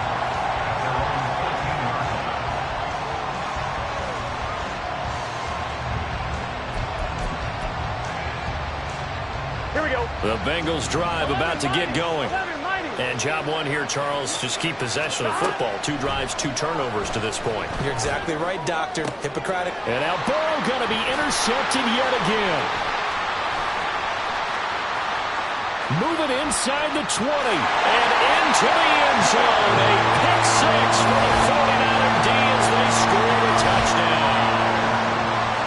Here we go. The Bengals drive about to get going. And job one here, Charles, just keep possession of football. 2 drives, 2 turnovers to this point. You're exactly right, Doctor. Hippocratic. And now Burrow going to be intercepted yet again. Moving inside the 20 and into the end zone. A pick six for the 49er D as they score a touchdown.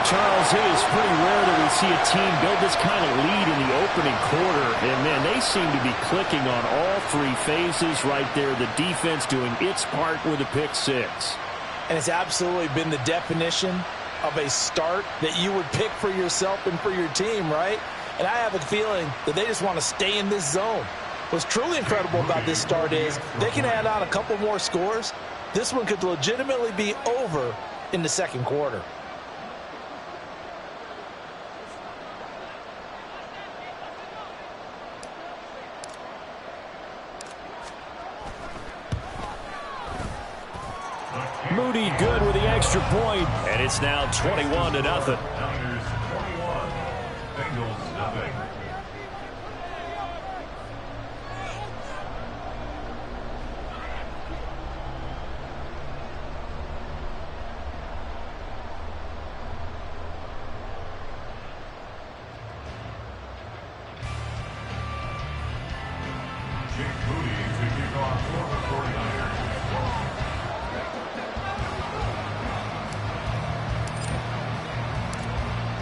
Charles, it is pretty rare that we see a team build this kind of lead in the opening quarter. And, man, they seem to be clicking on all 3 phases right there. The defense doing its part with a pick six. And it's absolutely been the definition of a start that you would pick for yourself and for your team, right? And I have a feeling that they just want to stay in this zone. What's truly incredible about this start is they can add on a couple more scores. This one could legitimately be over in the second quarter. Moody good with the extra point. And it's now 21-0. Niners 21, Bengals nothing. Jake Moody to kick off for the 49ers.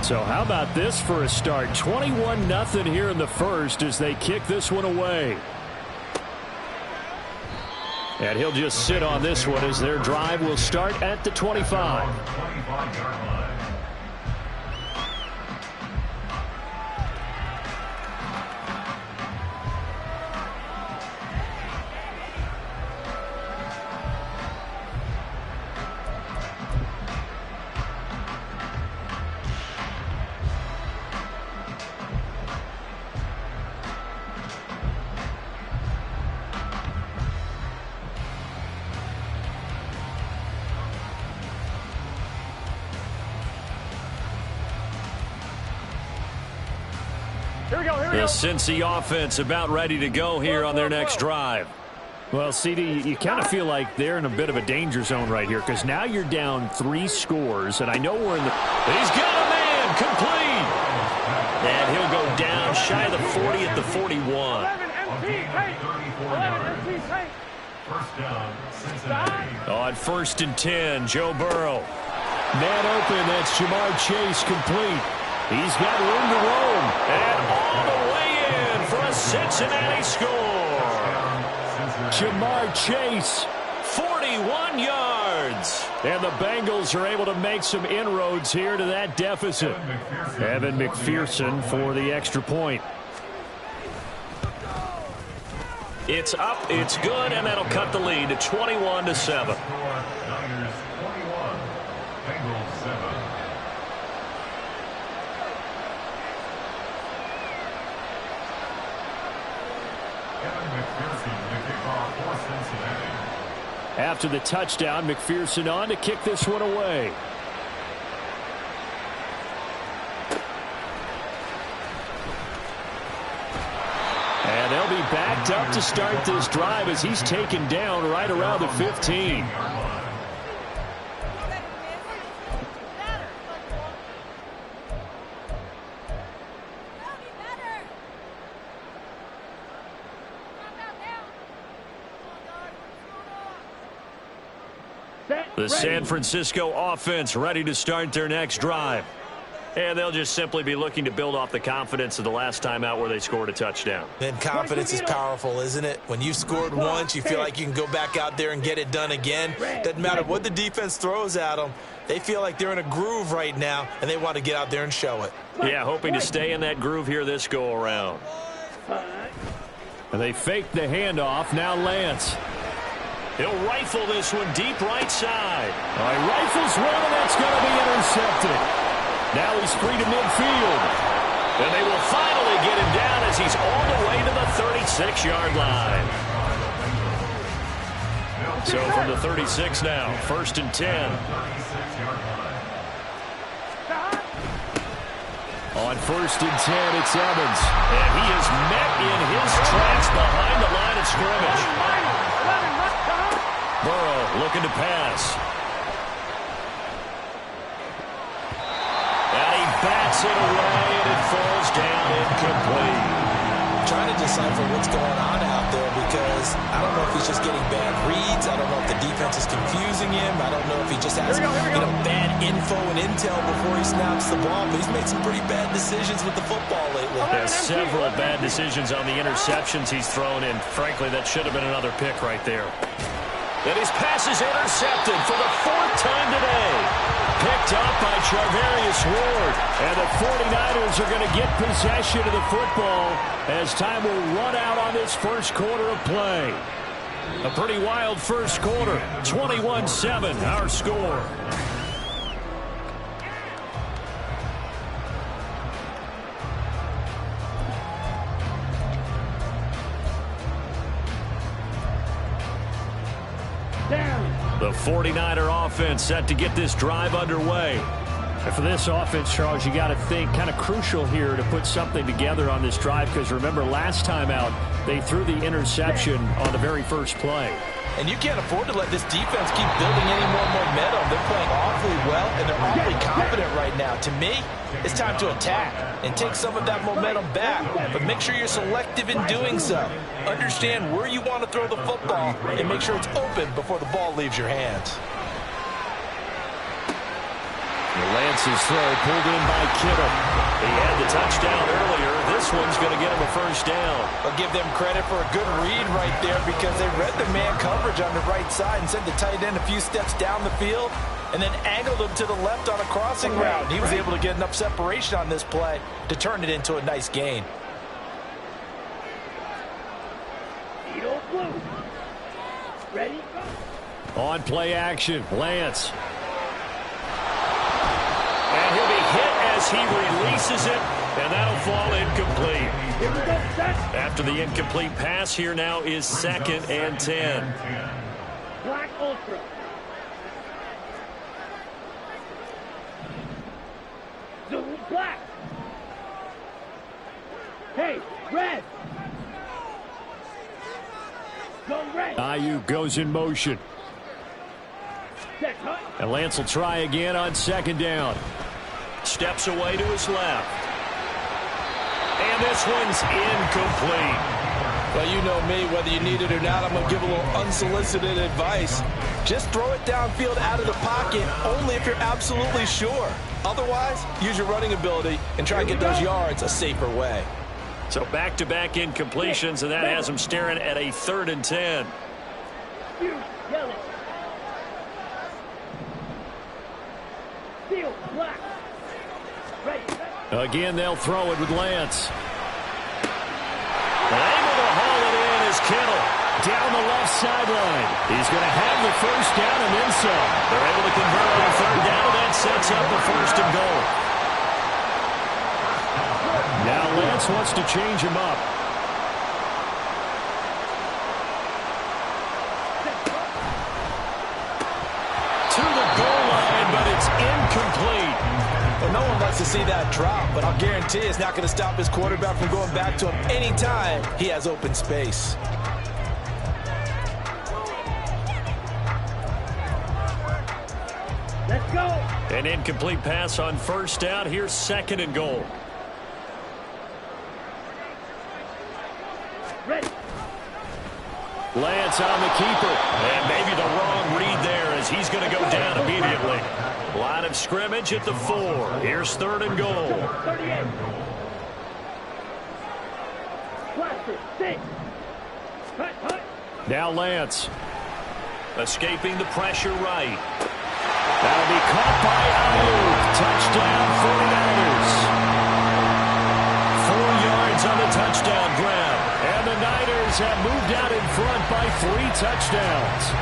So how about this for a start? 21-0 here in the first as they kick this one away. And he'll just sit on this one as their drive will start at the 25. 25-yard line. The Cincy offense about ready to go here on their next drive. Well, CD, you kind of feel like they're in a bit of a danger zone right here because now you're down 3 scores, and I know we're in the... He's got a man complete. And he'll go down shy of the 40 at the 41. 11 MP tank. 11 MP tank. First down, Cincinnati. On 1st and 10, Joe Burrow. Man open, that's Jamar Chase complete. He's got room to roam. And all the way in for a Cincinnati score. Jamar Chase. 41 yards. And the Bengals are able to make some inroads here to that deficit. Evan McPherson for the extra point. It's up, it's good, and that'll cut the lead to 21-7. Niners 21, Bengals 7. Evan McPherson to kick off for Cincinnati. After the touchdown, McPherson on to kick this one away. And they'll be backed up to start this drive as he's taken down right around the 15. The San Francisco offense ready to start their next drive. And they'll just simply be looking to build off the confidence of the last time out where they scored a touchdown. And confidence is powerful, isn't it? When you've scored once, you feel like you can go back out there and get it done again. Doesn't matter what the defense throws at them. They feel like they're in a groove right now, and they want to get out there and show it. Yeah, hoping to stay in that groove here this go-around. And they fake the handoff. Now Lance. He'll rifle this one deep right side. He rifles one, and that's going to be intercepted. Now he's free to midfield. And they will finally get him down as he's all the way to the 36-yard line. So from the 36 now, 1st and 10. On 1st and 10, it's Evans. And he is met in his tracks behind the line of scrimmage. Burrow looking to pass. And he bats it away, and it falls down incomplete. Trying to decipher what's going on out there because I don't know if he's just getting bad reads. I don't know if the defense is confusing him. I don't know if he just has bad info and intel before he snaps the ball. But he's made some pretty bad decisions with the football lately. There's several bad decisions on the interceptions he's thrown in. Frankly, that should have been another pick right there. And his pass is intercepted for the 4th time today. Picked up by Charvarius Ward. And the 49ers are going to get possession of the football as time will run out on this first quarter of play. A pretty wild first quarter. 21-7, our score. The 49er offense set to get this drive underway. And for this offense, Charles, you got to think kind of crucial here to put something together on this drive because remember last time out they threw the interception on the very first play. And you can't afford to let this defense keep building any more momentum. They're playing awfully well, and they're awfully confident right now. To me, it's time to attack and take some of that momentum back. But make sure you're selective in doing so. Understand where you want to throw the football and make sure it's open before the ball leaves your hands. Lance's throw pulled in by Kittle. He had the touchdown earlier. This one's going to get him a first down. I'll give them credit for a good read right there because they read the man coverage on the right side and sent the tight end a few steps down the field and then angled him to the left on a crossing route. And he was able to get enough separation on this play to turn it into a nice gain. Ready? On play action, Lance. And he'll be hit as he releases it, and that'll fall incomplete. After the incomplete pass, here now is 2nd and 10. Black Ultra. Zoom black. Hey, red. Go red. Ayuk goes in motion. Set, cut. And Lance will try again on 2nd down. Steps away to his left. And this one's incomplete. Well, you know me, whether you need it or not, I'm going to give a little unsolicited advice. Just throw it downfield out of the pocket only if you're absolutely sure. Otherwise, use your running ability and try and get those yards a safer way. So back-to-back incompletions, and that has him staring at a 3rd and 10. Yellow. Steel, black. Again, they'll throw it with Lance. Able to haul it in is Kittle. Down the left sideline. He's going to have the first down and then some. They're able to convert on 3rd down, and that sets up the 1st and goal. Now Lance wants to change him up. To the goal line, but it's incomplete. Well, no one lets to see that drop, but I'll guarantee it's not going to stop his quarterback from going back to him anytime he has open space. Let's go. An incomplete pass on first down. Here's 2nd and goal. Ready. Lance on the keeper. And maybe the wrong read there as he's going to go down immediately. Line of scrimmage at the 4. Here's 3rd and goal. 38. Cluster. 6. Cut. Now Lance. Escaping the pressure right. That'll be caught by Ayuk. Touchdown 49ers. 4 yards on the touchdown grab. And the Niners have moved out in front by 3 touchdowns.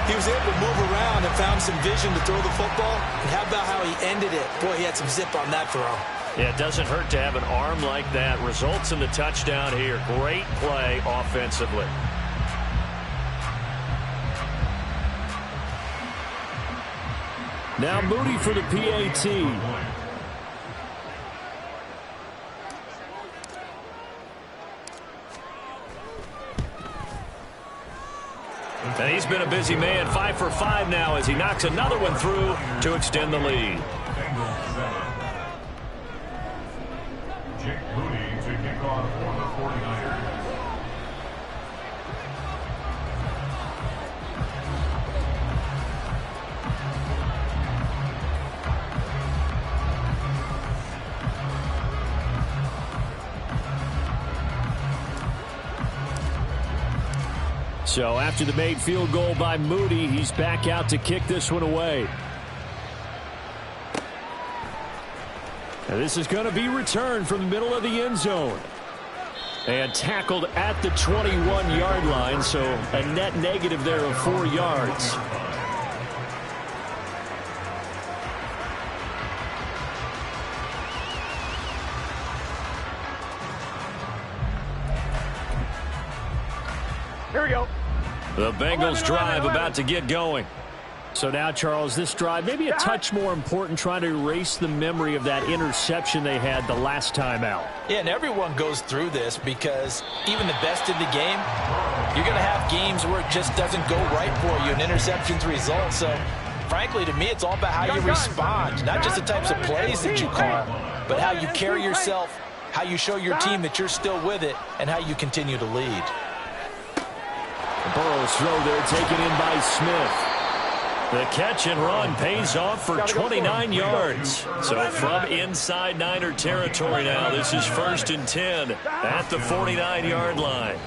He was able to move around and found some vision to throw the football. And how about how he ended it? Boy, he had some zip on that throw. Yeah, it doesn't hurt to have an arm like that. Results in the touchdown here. Great play offensively. Now Moody for the PAT. And he's been a busy man. 5 for 5 now as he knocks another one through to extend the lead. Jake Moody to kick off for the 49ers. So after the made field goal by Moody, he's back out to kick this one away. And this is going to be returned from the middle of the end zone. And tackled at the 21-yard line, so a net negative there of 4 yards. Here we go. The Bengals drive about to get going. So now, Charles, this drive maybe a touch more important, trying to erase the memory of that interception they had the last time out. Yeah, and everyone goes through this because even the best in the game, you're going to have games where it just doesn't go right for you, and interceptions result. So, frankly, to me, it's all about how you respond, not just the types of plays that you call, but how you carry yourself, how you show your team that you're still with it, and how you continue to lead. Burrow's throw there taken in by Smith. The catch and run pays off for 29 yards. So from inside Niner territory now, this is 1st and 10 at the 49-yard line.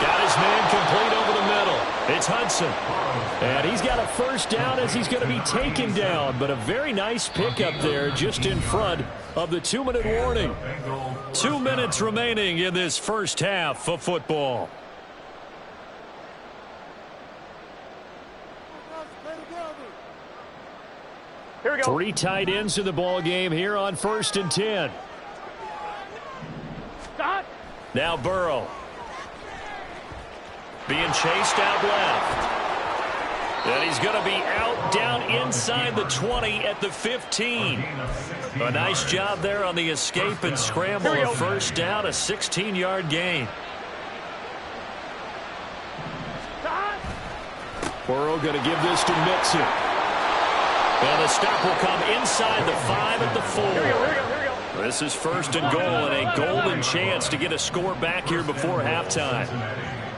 Got his man complete over the middle. It's Hudson. And he's got a first down as he's going to be taken down. But a very nice pickup there just in front of the 2-minute warning. 2 minutes remaining in this first half of football. Here we go. 3 tight ends in the ball game here on 1st and 10. Stop. Now Burrow. Being chased out left. And he's going to be out down inside the 20 at the 15. A nice job there on the escape and scramble. A first down, a 16-yard gain. Stop. Burrow going to give this to Mixon. And the stop will come inside the 5 at the 4. Here we go. This is 1st and goal, and a golden chance to get a score back here before halftime.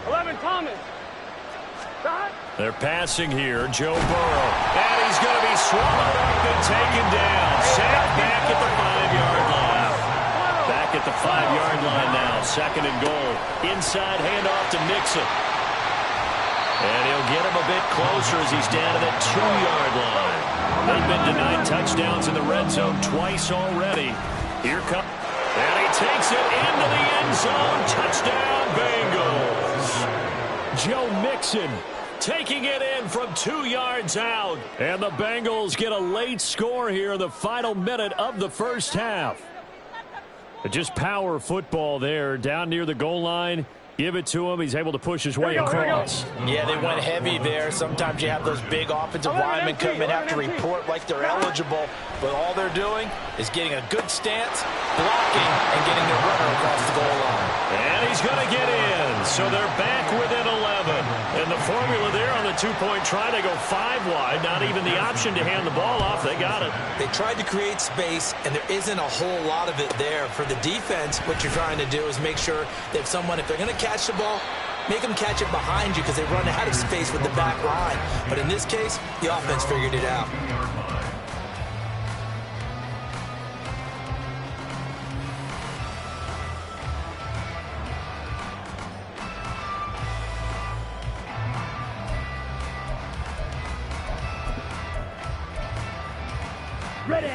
11, Thomas. Stop. They're passing here, Joe Burrow. And he's going to be swallowed up and taken down. Sacked back at the 5-yard line. Back at the 5-yard line now. 2nd and goal. Inside handoff to Mixon. And he'll get him a bit closer as he's down to that 2-yard line. They've been denied touchdowns in the red zone twice already. Here comes, and he takes it into the end zone. Touchdown, Bengals. Joe Mixon taking it in from 2 yards out. And the Bengals get a late score here in the final minute of the first half. Just power football there down near the goal line. Give it to him. He's able to push his way across. Yeah, they went heavy there. Sometimes you have those big offensive linemen come in, have to report like they're eligible, but all they're doing is getting a good stance, blocking, and getting their runner across the goal line. And he's going to get in. So they're back within 11. And the formula there on the two-point try, they go 5 wide. Not even the option to hand the ball off. They got it. They tried to create space, and there isn't a whole lot of it there. For the defense, what you're trying to do is make sure that if they're going to catch the ball, make them catch it behind you because they run out of space with the back line. But in this case, the offense figured it out.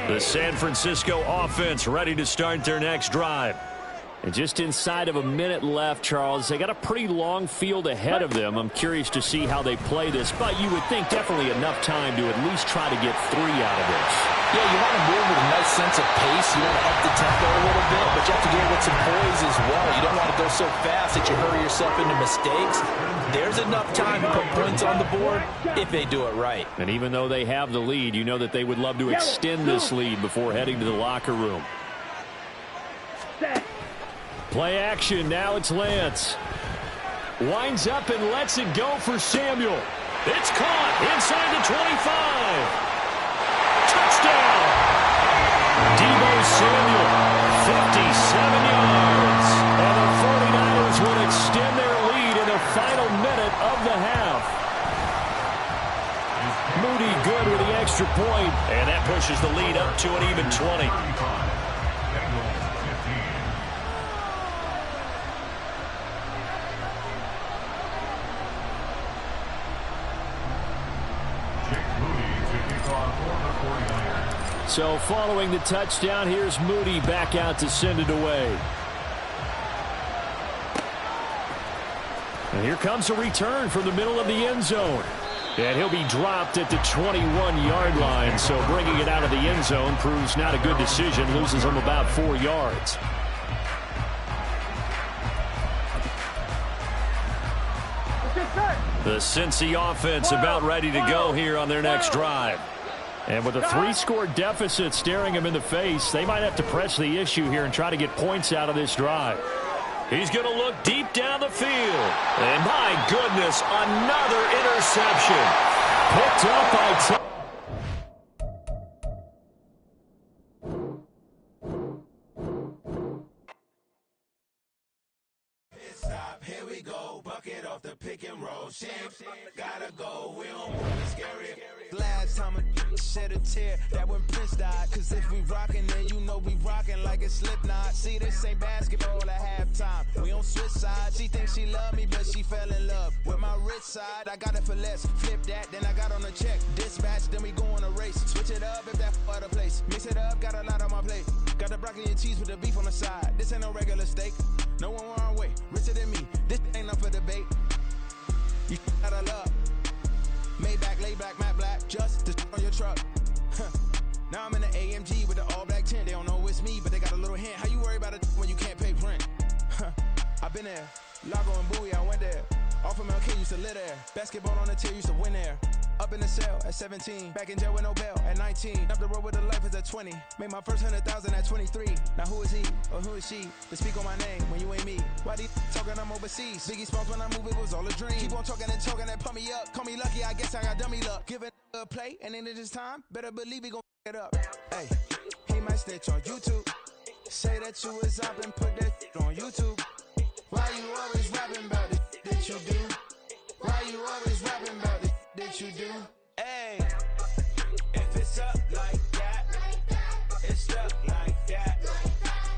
The San Francisco offense ready to start their next drive. And just inside of a minute left, Charles. They got a pretty long field ahead of them. I'm curious to see how they play this, but you would think definitely enough time to at least try to get 3 out of this. Yeah, you want to move with a nice sense of pace. You want to up the tempo a little bit, but you have to do it with some poise as well. You don't want to go so fast that you hurry yourself into mistakes. There's enough time to put points on the board if they do it right. And even though they have the lead, you know that they would love to extend this lead before heading to the locker room. Play action. Now it's Lance. Winds up and lets it go for Samuel. It's caught inside the 25. Touchdown. Deebo Samuel, 57 yards. And the 49ers will extend their lead in the final minute of the half. Moody good with the extra point. And that pushes the lead up to an even 20. So following the touchdown, here's Moody back out to send it away. And here comes a return from the middle of the end zone. And he'll be dropped at the 21-yard line. So bringing it out of the end zone proves not a good decision. Loses him about 4 yards. The Cincy offense about ready to go here on their next drive. And with a 3-score deficit staring him in the face, they might have to press the issue here and try to get points out of this drive. He's going to look deep down the field. And my goodness, another interception. Picked up by Here we go, bucket off the pick and roll. Gotta go, we don't want to scary. Last time a shed a tear, that when Prince died. Cause if we rockin', then you know we rockin' like a Slipknot. See, this ain't basketball at halftime. We on switch sides. She thinks she love me, but she fell in love with my rich side. I got it for less. Flip that, then I got on a check. Dispatch, then we go on a race. Switch it up if that other place. Mix it up, got a lot on my plate. Got the broccoli and cheese with the beef on the side. This ain't no regular steak. No one wrong way, richer than me. This ain't up for debate. You out of love. Maybach, laid back, matte black, just to on your truck. Now I'm in the AMG with the all black tint. They don't know it's me, but they got a little hint. How you worry about it when you can't pay rent? I've been there. Lago and Bowie, I went there. Off of MLK, used to live there. Basketball on the tier, used to win there. Up in the cell at 17. Back in jail with no bail at 19. Up the road with a life is at 20. Made my first 100,000 at 23. Now who is he or who is she to speak on my name when you ain't me? Why these talking I'm overseas? Biggie Smalls when I move it was all a dream. Keep on talking and pump me up. Call me lucky, I guess I got dummy luck. Give it a play and then it is time. Better believe he gon' it up. Hey, he might snitch on YouTube. Say that you was up and put that on YouTube. Why you always rapping about it that you do? Why you always rapping about it that you do? Hey, if it's up like that, it's up like that.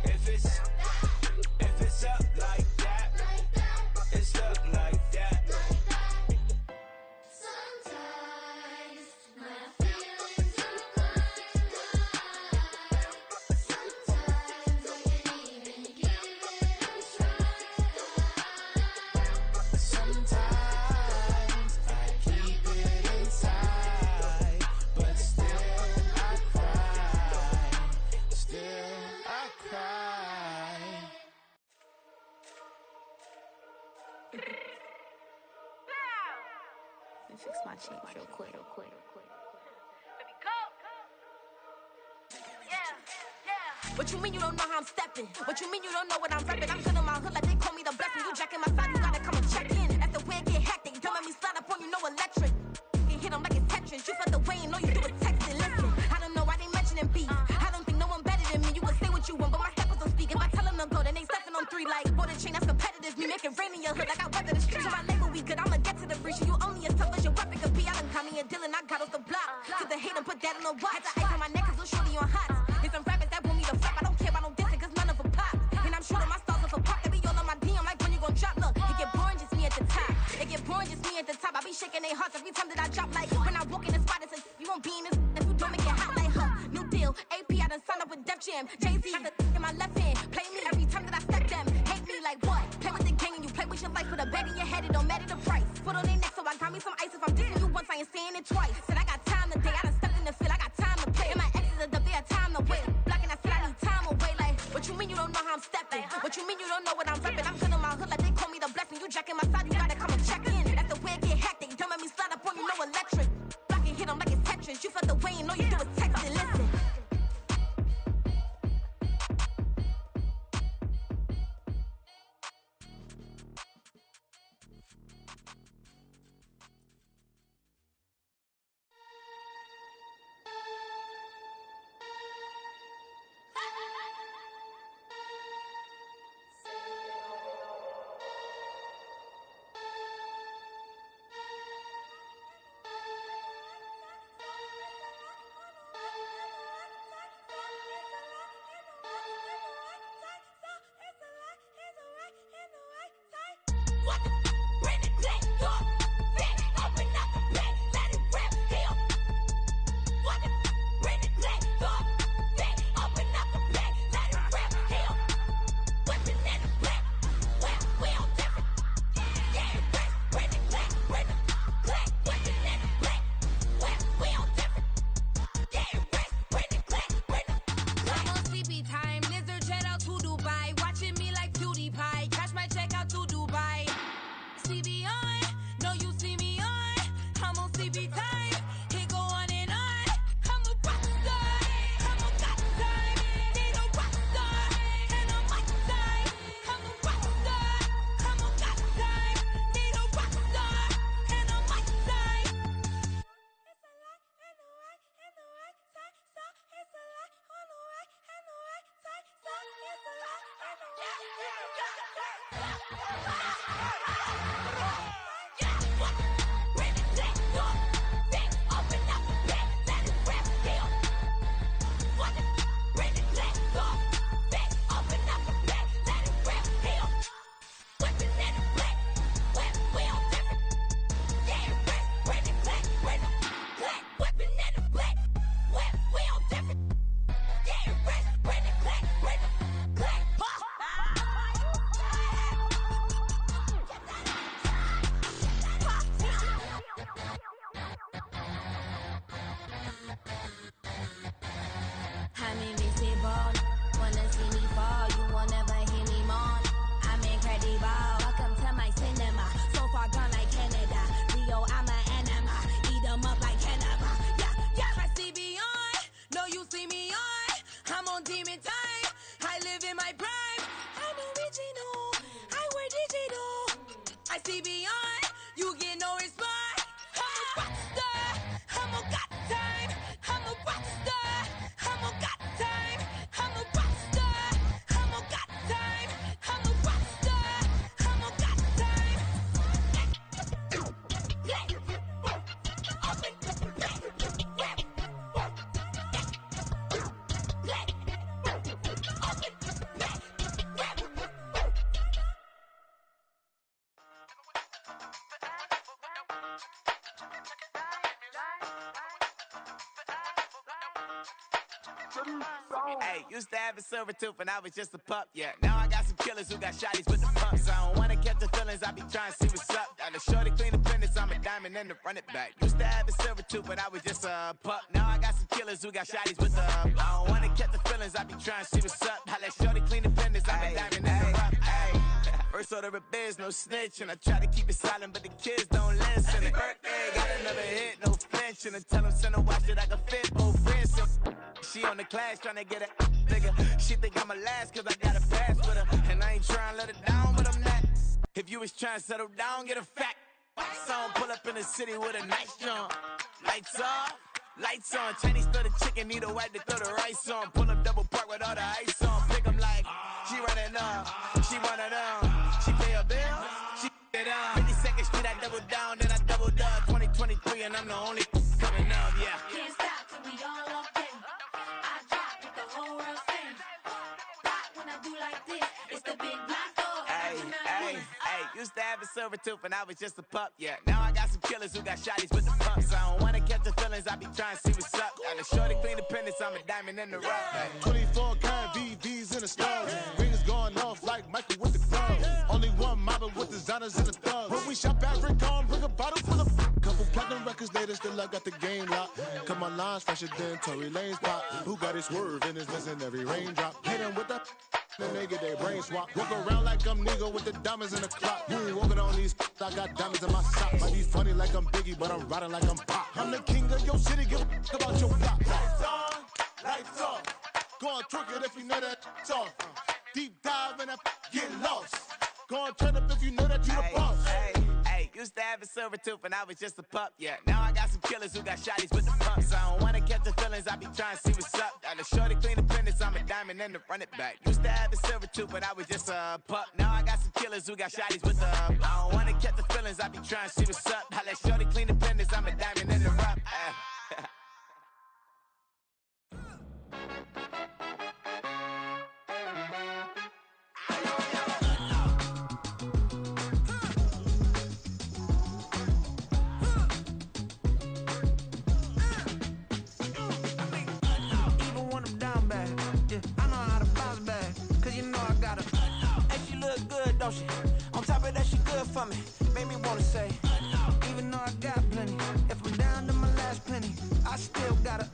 If it's up like that, it's up like that. Sometimes my feelings are blind. Sometimes I can't even give it a try. Sometimes I keep it inside. fix my cheek real quick. What you mean you don't know how I'm stepping? What you mean you don't know what I'm repping? I'm good in my hood like they call me the blessing. You jacking my side, you gotta come and check in. That's the way it get hectic. Don't let me slide up on you, no electric. You hit them like it's Tetris. You felt the way and all you do is text it. Listen, I don't know why they mentioning beef. I don't think no one better than me. You can say what you want, but my steppers don't speak. If I tell them to go, then they stepping on 3 like border chain. That's competitive. Me make it rain in your hood like I weather the street. So my label we good. I'ma get to the breach. You only as tough as your weapon could be. I done caught me a Dylan. I got off the block. Took the hate and put that on the watch. Had the ice on my neck 'cause little shorty on hot. There's some rappers that want me to flop. I don't care about no dissing 'cause none of them pop. And I'm shooting my stars off a pop. They be all on my DM like when you gon' drop. Look, it get boring just me at the top. It get boring just me at the top. I be shaking their hearts every time that I drop. Like when I walk in the spot, it's a you won't be in this. If you don't make it hot like huh. New deal, AP. I done signed up with Def Jam. Jay-Z got the in my left hand. Play me every time that I step them. Hate me like what? Play with the gang and you play with your life. Put a bag in your head, it don't matter the price. Put on their neck, so I got me some ice. If I'm dissing you once, I ain't saying it twice. Said I got time today. I done stepped in the field. I got time to play. And my exes are up there, time to wait. Blocking, I said I need time away. Like what you mean you don't know how I'm stepping? What you mean you don't know what I'm repping? I'm good in my hood like they call me the blessing. You jacking my side, you gotta come and check in. That's the way it get hectic. Don't let me slide up on you, no electric. Blocking, hit them like it's Tetris. You felt the way and all you do is text it. Listen. Hey, used to have a silver tooth when I was just a pup, yeah. Now I got some killers who got shotties with the pumps. I don't wanna catch the feelings, I be trying to see what's up. Got a shorty clean the fitness, I'm a diamond and to run it back. Used to have a silver tooth when I was just a pup. Now I got some killers who got shotties with the I don't wanna catch the feelings, I be trying to see what's up. I let shorty clean the fitness, I'm a diamond and to run. First order of biz, no snitch. And I try to keep it silent, but the kids don't listen. And birthday, got another hit, no flinch. And I tell them, send a watch that I can fit both wrists. She on the class, trying to get a nigga. She think I'm a last, cause I got a pass with her. And I ain't trying to let her down, but I'm not. If you was trying to settle down, get a fact. Song pull up in the city with a nice jump. Lights off, lights on. Chinese throw the chicken, need a wipe to throw the rice on. Pull up double park with all the ice on. Pick 'em like, she running up, she one of them. She pay her bills, she it up. 52nd Street, I double down, then I doubled up. 2023, and I'm the only coming up, yeah. Can't stop till we all locked in. I drop with the whole world sing. Rock when I do like this, it's the big black door. Hey, used to have a silver tooth and I was just a pup, yeah. Now I got some killers who got shotties with the pumps. I don't wanna catch the feelings, I be trying to see what's up. Got a shorty clean the pendants, I'm a diamond in the rough. Hey. 24 karat VVs in the stars. Rings going off like Michael with the club. Only one model with designers in the thugs. When we shop at Rick on, bring a bottle full of couple platinum records later, still I got the game locked. Cut my lines fresher than Tory Lane's pop. Who got it swerve in his missing every raindrop. Hit him with that. Then they get their brain swap. Walk around like I'm nigga with the diamonds in the clock. You ain't walking on these, I got diamonds in my socks. Might be funny like I'm Biggie, but I'm riding like I'm Pop. I'm the king of your city, give a about your block. Lights on, lights off. Go on, twerk it if you know that off. Deep dive in that, get lost. Go on, turn up if you know that you the boss. Used to have a silver tooth and I was just a pup, yeah. Now I got some killers who got shotties with the pumps. I don't wanna catch the feelings, I be trying to see what's up. Got a shorty clean the pendants, I'm a diamond in the run it back. Used to have a silver tooth, but I was just a pup. Now I got some killers who got shotties with the I don't wanna catch the feelings, I be trying to see what's up. I let shorty clean the pendants, I'm a diamond in the rough. Don't she? On top of that, she good for me. Made me wanna say, even though I got plenty, if I'm down to my last penny, I still gotta,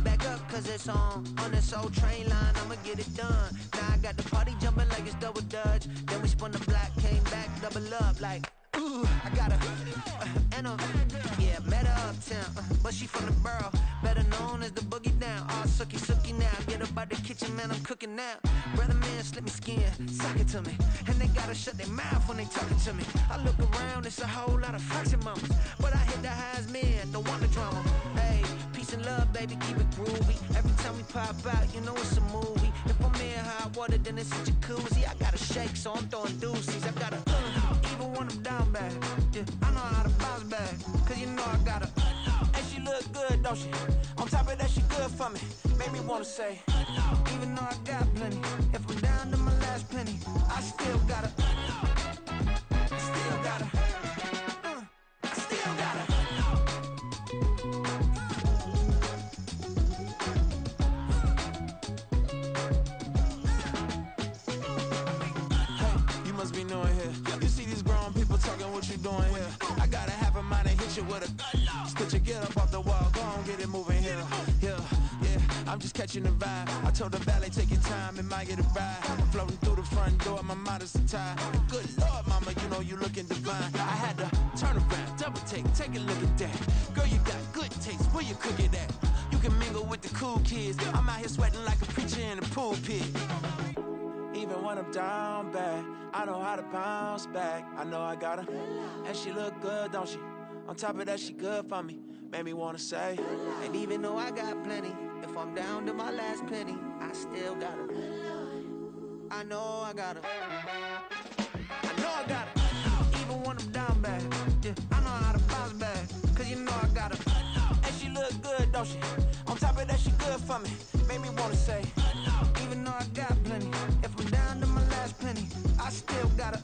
back up, cause it's on this old train line, I'ma get it done. Now I got the party jumping like it's double dutch. Then we spun the block, came back, double up like, ooh, I got her, and yeah, met her uptown, but she from the borough, better known as the boogie down. All sookie now, get up out the kitchen, man, I'm cooking now. Brother man, slip me skin, suck it to me, and they gotta shut their mouth when they talking to me. I look around, it's a whole lot of flirting mamas, but I hit the highs, man, don't want the drama. Hey, peace and love, baby, keep it groovy. Every time we pop out, you know it's a movie. If I'm in hot water, then it's a jacuzzi. I gotta shake, so I'm throwing deuces. I gotta, even when I'm down bad, yeah, I know how to bounce back, cause you know I gotta, and she look good, don't she? On top of that, she good for me. Made me wanna say, even though I got plenty, if I'm down to my last penny, I still gotta, I still gotta. Be knowing here. You see these grown people talking, what you doing here? I gotta have a mind to hit you with a stitch you, get up off the wall, go on, get it moving here. Yeah, I'm just catching the vibe. I told the valet, take your time, it might get a ride. Floating through the front door, my mind is tied. Good Lord, mama, you know you looking divine. I had to turn around, double take a look at that. Girl, you got good taste, where you cook it at? You can mingle with the cool kids. I'm out here sweating like a preacher in the pulpit. Even when I'm down bad, I know how to bounce back. I know I got her, and she look good, don't she? On top of that, she good for me. Made me wanna say, and even though I got plenty, if I'm down to my last penny, I still got her. I know I got her. I know I got her. Even when I'm down bad, yeah, I know how to bounce back, cause you know I got her. And she look good, don't she? On top of that, she good for me. Made me wanna say, even though I got plenty, if I'm down to my last penny, I still gotta,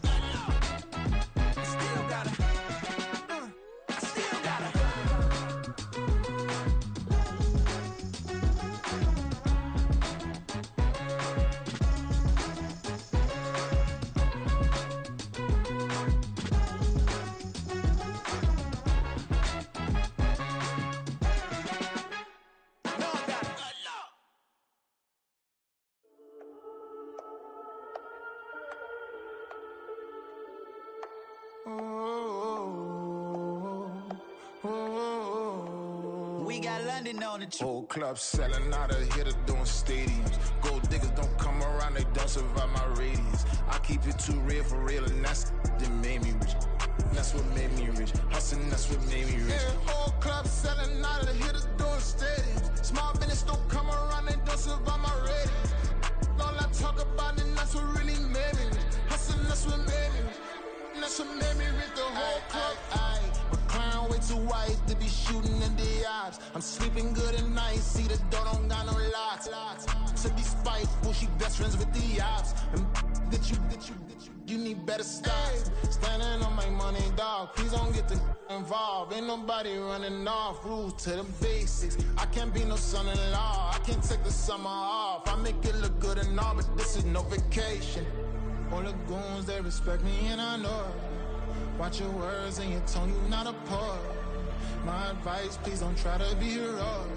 I still gotta, I still gotta. standing on the truth. Whole club selling out of here to doing stadiums. Gold diggers don't come around, they don't survive my radius. I keep it too real for real, and that's that made me rich. That's what made me rich. Hustling, that's what made me rich. Yeah, whole club selling out of here to doing stadiums. Small business don't come around, they don't survive my radius. All I talk about it, that's what really made me rich. Hustling, that's what made me rich. That's what made me rich. The whole club. McLaren way too white to be shooting in the eyes. I'm sleeping good at night, see the door don't got no locks. To be spiteful, she best friends with the ops. And you need better stops. Standing on my money, dog. Please don't get the involved. Ain't nobody running off. Rules to the basics. I can't be no son-in-law. I can't take the summer off. I make it look good and all, but this is no vacation. All the goons, they respect me and I know it. Watch your words and your tone, you not a poet. My advice, please don't try to be heroic.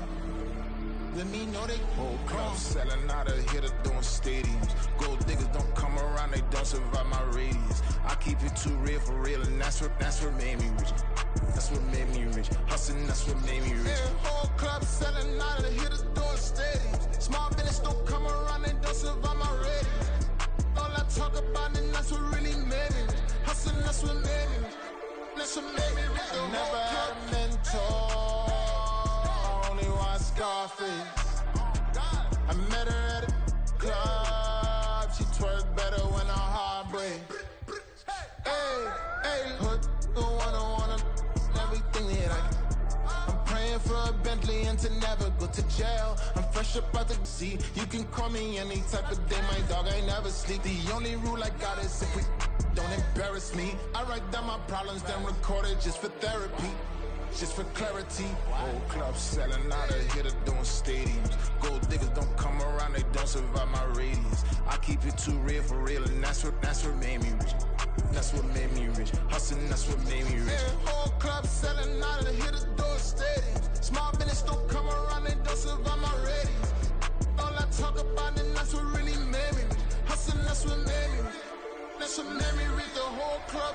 Let me know they whole club selling out of here to doing stadiums. Gold diggers don't come around, they don't survive my radius. I keep it too real for real, and that's what made me rich. That's what made me rich. Hustling, that's what made me rich. Yeah, whole club selling out of here to doing stadiums. Small business don't come around, they don't survive my radius. All I talk about it, that's what really made me rich. Hustling, that's what made me rich. That's what made me rich. I never had a mentor. Only one Scarface. I met her at a club. She twerk better when her heart break. Hey, hood, wanna everything that I'm praying for a Bentley and to never go to jail. I'm fresh up out the sea. You can call me any type of day. My dog ain't never sleep. The only rule I got is if we don't embarrass me. I write down my problems, then record it just for therapy. Just for clarity. Whole club selling out of here to doing stadiums. Gold diggers don't come around, they don't survive my radius. I keep it too real for real, and that's what made me rich. That's what made me rich. Hustling, that's what made me rich. Yeah, whole club selling out of here to doing stadiums. Small business don't come around, they don't survive my radius. All I talk about it, that's what really made me rich. Hustling, that's what made me rich. That's what made me rich. The whole club.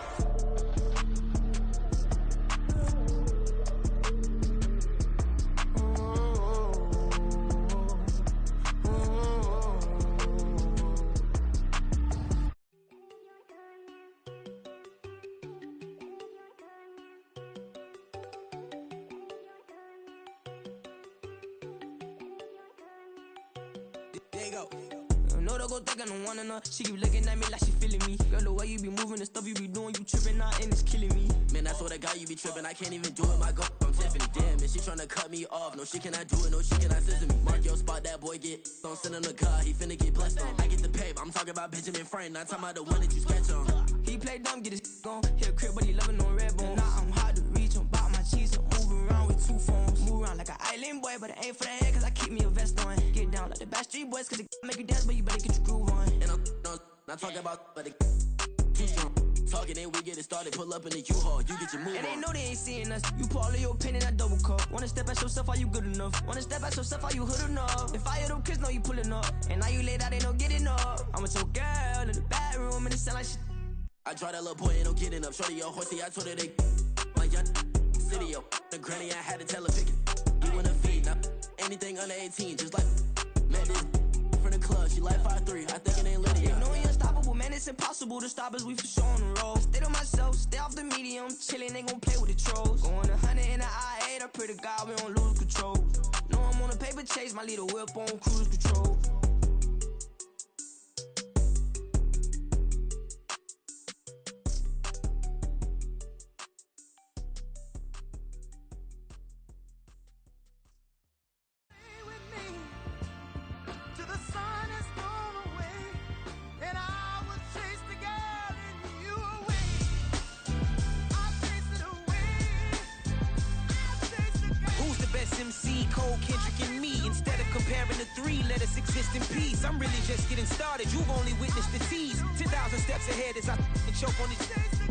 Think I don't wanna know. She keep looking at me like she feeling me. Girl, the way you be moving, the stuff you be doing, you tripping out and it's killing me. Man, I swear to God, you be tripping. I can't even do it. My girl, I'm Tiffany. Damn, and she tryna cut me off. No, she cannot do it. No, she cannot scissor me. Mark your spot, that boy get. Don't send him to God. He finna get blessed on. I get the paper. I'm talking about Benjamin Franklin. Not talking about the one that you sketch on. He play dumb, get his gone. Hit a crib, but he loving on red bone. Now I'm hard to reach. I'm about my cheese. I'm moving around with two phones. Move around like an island boy, but it ain't for the head, cause I keep me a vest on. Get down like the Backstreet Boys, cause it make you dance, but you better get your groove on. And I'm not talking about, but it too strong. Talking and we get it started, pull up in the U-Haul, you get your move on. And they know they ain't seeing us. You put all of your pen in that double cup. Wanna step at yourself, are you good enough? Wanna step at yourself, are you hood enough? If I hear them kids, know you pulling up. And now you lay out, they don't get enough. I'm with your girl in the bedroom and it sound like shit. I draw that little boy, ain't no getting up. Shorty your horsey, I told her they my young city, yo. The granny, I had to tell her pick it. You wanna feed, now anything under 18, just like met this from the club. She like 5'3", I think it ain't Lydia. They know we unstoppable, man, it's impossible to stop us, we for sure on the road. Stay to myself, stay off the medium, chillin', they gon' play with the trolls. Going 100 in the I-8, I pray to God we don't lose control. Know I'm on a paper chase, my little whip on cruise control. MC, Cole, Kendrick, and me. Instead of comparing the three, let us exist in peace. I'm really just getting started. You've only witnessed the tease. 10,000 steps ahead as I choke on it.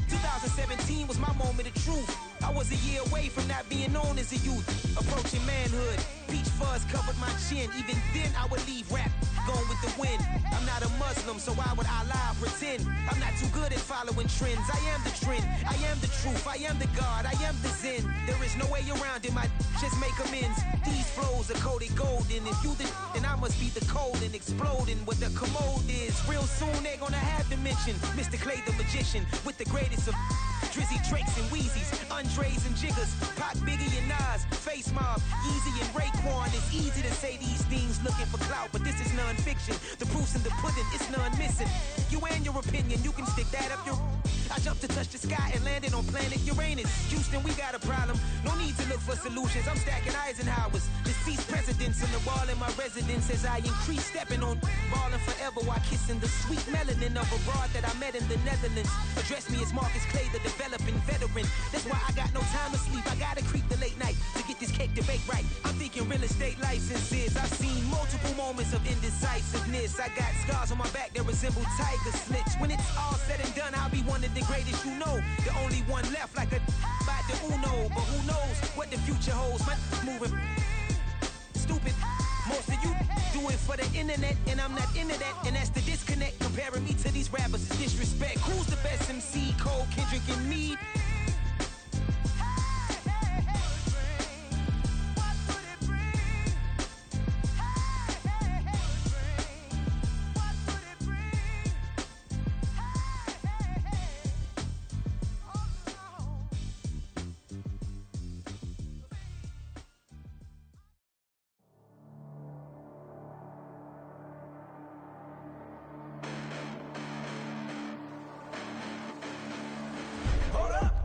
2017 was my moment of truth. I was a year away from not being known as a youth. Approaching manhood. Peach fuzz covered my chin. Even then I would leave rap going with the wind. I'm not a Muslim, so why would I lie or pretend? I'm not too good at following trends. I am the trend, I am the truth, I am the God, I am the Zen. There is no way around it, my just make amends. These flows are coated golden. If you the then I must be the cold and exploding what the commode is. Real soon they gonna have to mention Mr. Clay the magician with the greatest of Drizzy, Drakes, and Wheezies, Andres and Jiggers, Pac, Biggie, and Nas, Face Mob, Easy, and Raekwon. It's easy to say these things looking for clout, but this is non-fiction. The proof's in the pudding, it's none missing. You and your opinion, you can stick that up your... I jumped to touch the sky and landed on planet Uranus. Houston, we got a problem. No need to look for solutions. I'm stacking Eisenhowers. Deceased presidents on the wall in my residence as I increase stepping on ballin' forever while kissing the sweet melanin of a broad that I met in the Netherlands. Address me as Marcus Clay, the developing veteran. That's why I got no time to sleep. I gotta creep the late night to get this cake to bake right. I'm thinking real estate licenses. I've seen multiple moments of indecisiveness. I got scars on my back that resemble tiger slits. When it's all said and done, I'll be one of the greatest you know. The only one left like a by the Uno. But who knows what the future holds? My moving stupid. Most of you do it for the internet, and I'm not into that. And that's the disconnect. Comparing me to these rappers is disrespect. Who's the best MC? Cole, Kendrick, and me?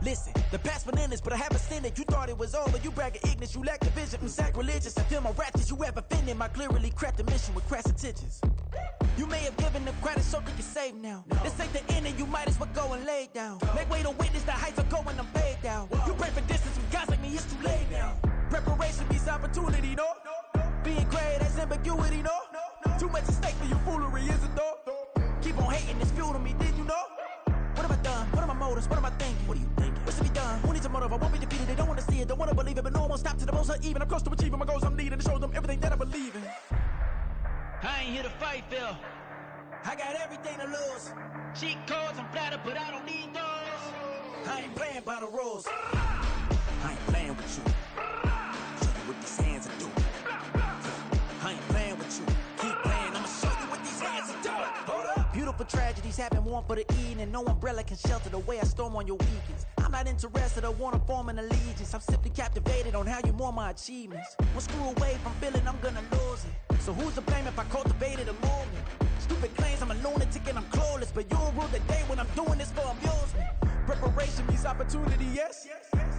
Listen, the past bananas, but I haven't seen it. You thought it was over, you bragging ignorance, you lack the vision. I'm sacrilegious, I feel my raptors, you have offended my clearly crafted mission with crass intentions. You may have given them credit so they can save now. This ain't the end and you might as well go and lay down. Make way to witness the heights are going, I'm paid down. You pray for distance from guys like me, it's too late now. Preparation means opportunity, no? Being great has ambiguity, no? Too much at stake for your foolery, is it though? Keep on hating, it's fuel to me, did you know? What have I done? What are my motives? What am I thinking? What are you thinking? What's to be done? Who needs a motive? I won't be defeated. They don't want to see it, don't want to believe it, but no one will stop to the most uneven. I'm close to achieving my goals. I'm needing to show them everything that I believe in. I ain't here to fight, Phil. I got everything to lose. Cheat codes, I'm flattered, but I don't need those. I ain't playing by the rules. I ain't playing with you. Show you what these hands are doing. I ain't playing with you. Keep playing, I'ma show you what these hands are doing. Hold up. Beautiful tragedies happen, one for the evening. No umbrella can shelter the way I storm on your weekends. I'm not interested, I wanna form an allegiance. I'm simply captivated on how you more my achievements. One screw away from feeling I'm gonna lose it. So who's to blame if I cultivated a movement? Stupid claims I'm a lunatic and I'm clueless, but you'll rule the day when I'm doing this for amusement. Preparation means opportunity, yes.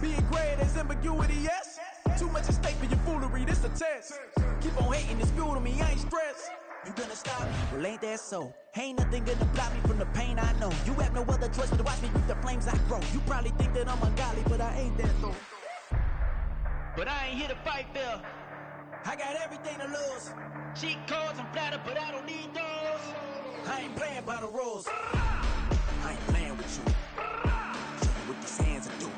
Being great is ambiguity, yes. Too much at stake for your foolery, this a test. Keep on hating, it's fuel to me, I ain't stressed. You gonna stop me? Well, ain't that so? Ain't nothing gonna block me from the pain I know. You have no other choice but to watch me reap the flames I grow. You probably think that I'm ungodly, but I ain't that though. But I ain't here to fight, Phil. I got everything to lose. Cheat codes, I'm flattered, but I don't need those. I ain't playing by the rules. I ain't playing with you. Show you what these hands are doing.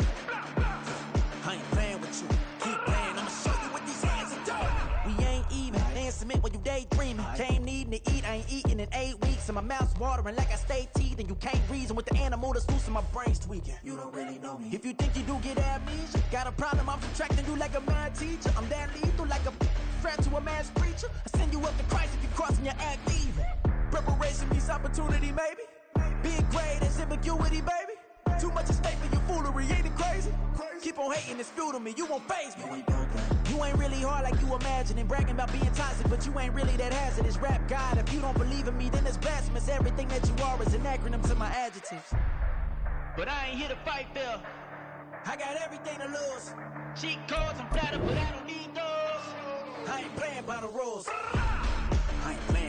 I ain't playing with you. Keep playing, I'ma show you what these hands are doing. We ain't even. They ain't submit when you daydreaming. Came needing to eat, I ain't eating in 8 weeks. And my mouth's watering like I stay teeth. And you can't reason with the animal that's loose and my brain's tweaking. You don't really know me. If you think you do get amnesia, got a problem, I'm subtracting you like a mad teacher. I'm that lethal like a threat to a mass preacher. I send you up to Christ if you crossing your act evil. Preparation means opportunity, maybe. Being great is ambiguity, baby. Too much at stake for your foolery, ain't it crazy? Keep on hating, it's fuel to me, you won't faze me. You ain't really hard like you imagining. Bragging about being toxic, but you ain't really that hazardous. Rap God, if you don't believe in me, then it's blasphemous. Everything that you are is an acronym to my adjectives. But I ain't here to fight, Phil. I got everything to lose. Cheat codes, I'm flattered, but I don't need those. I ain't playing by the rules.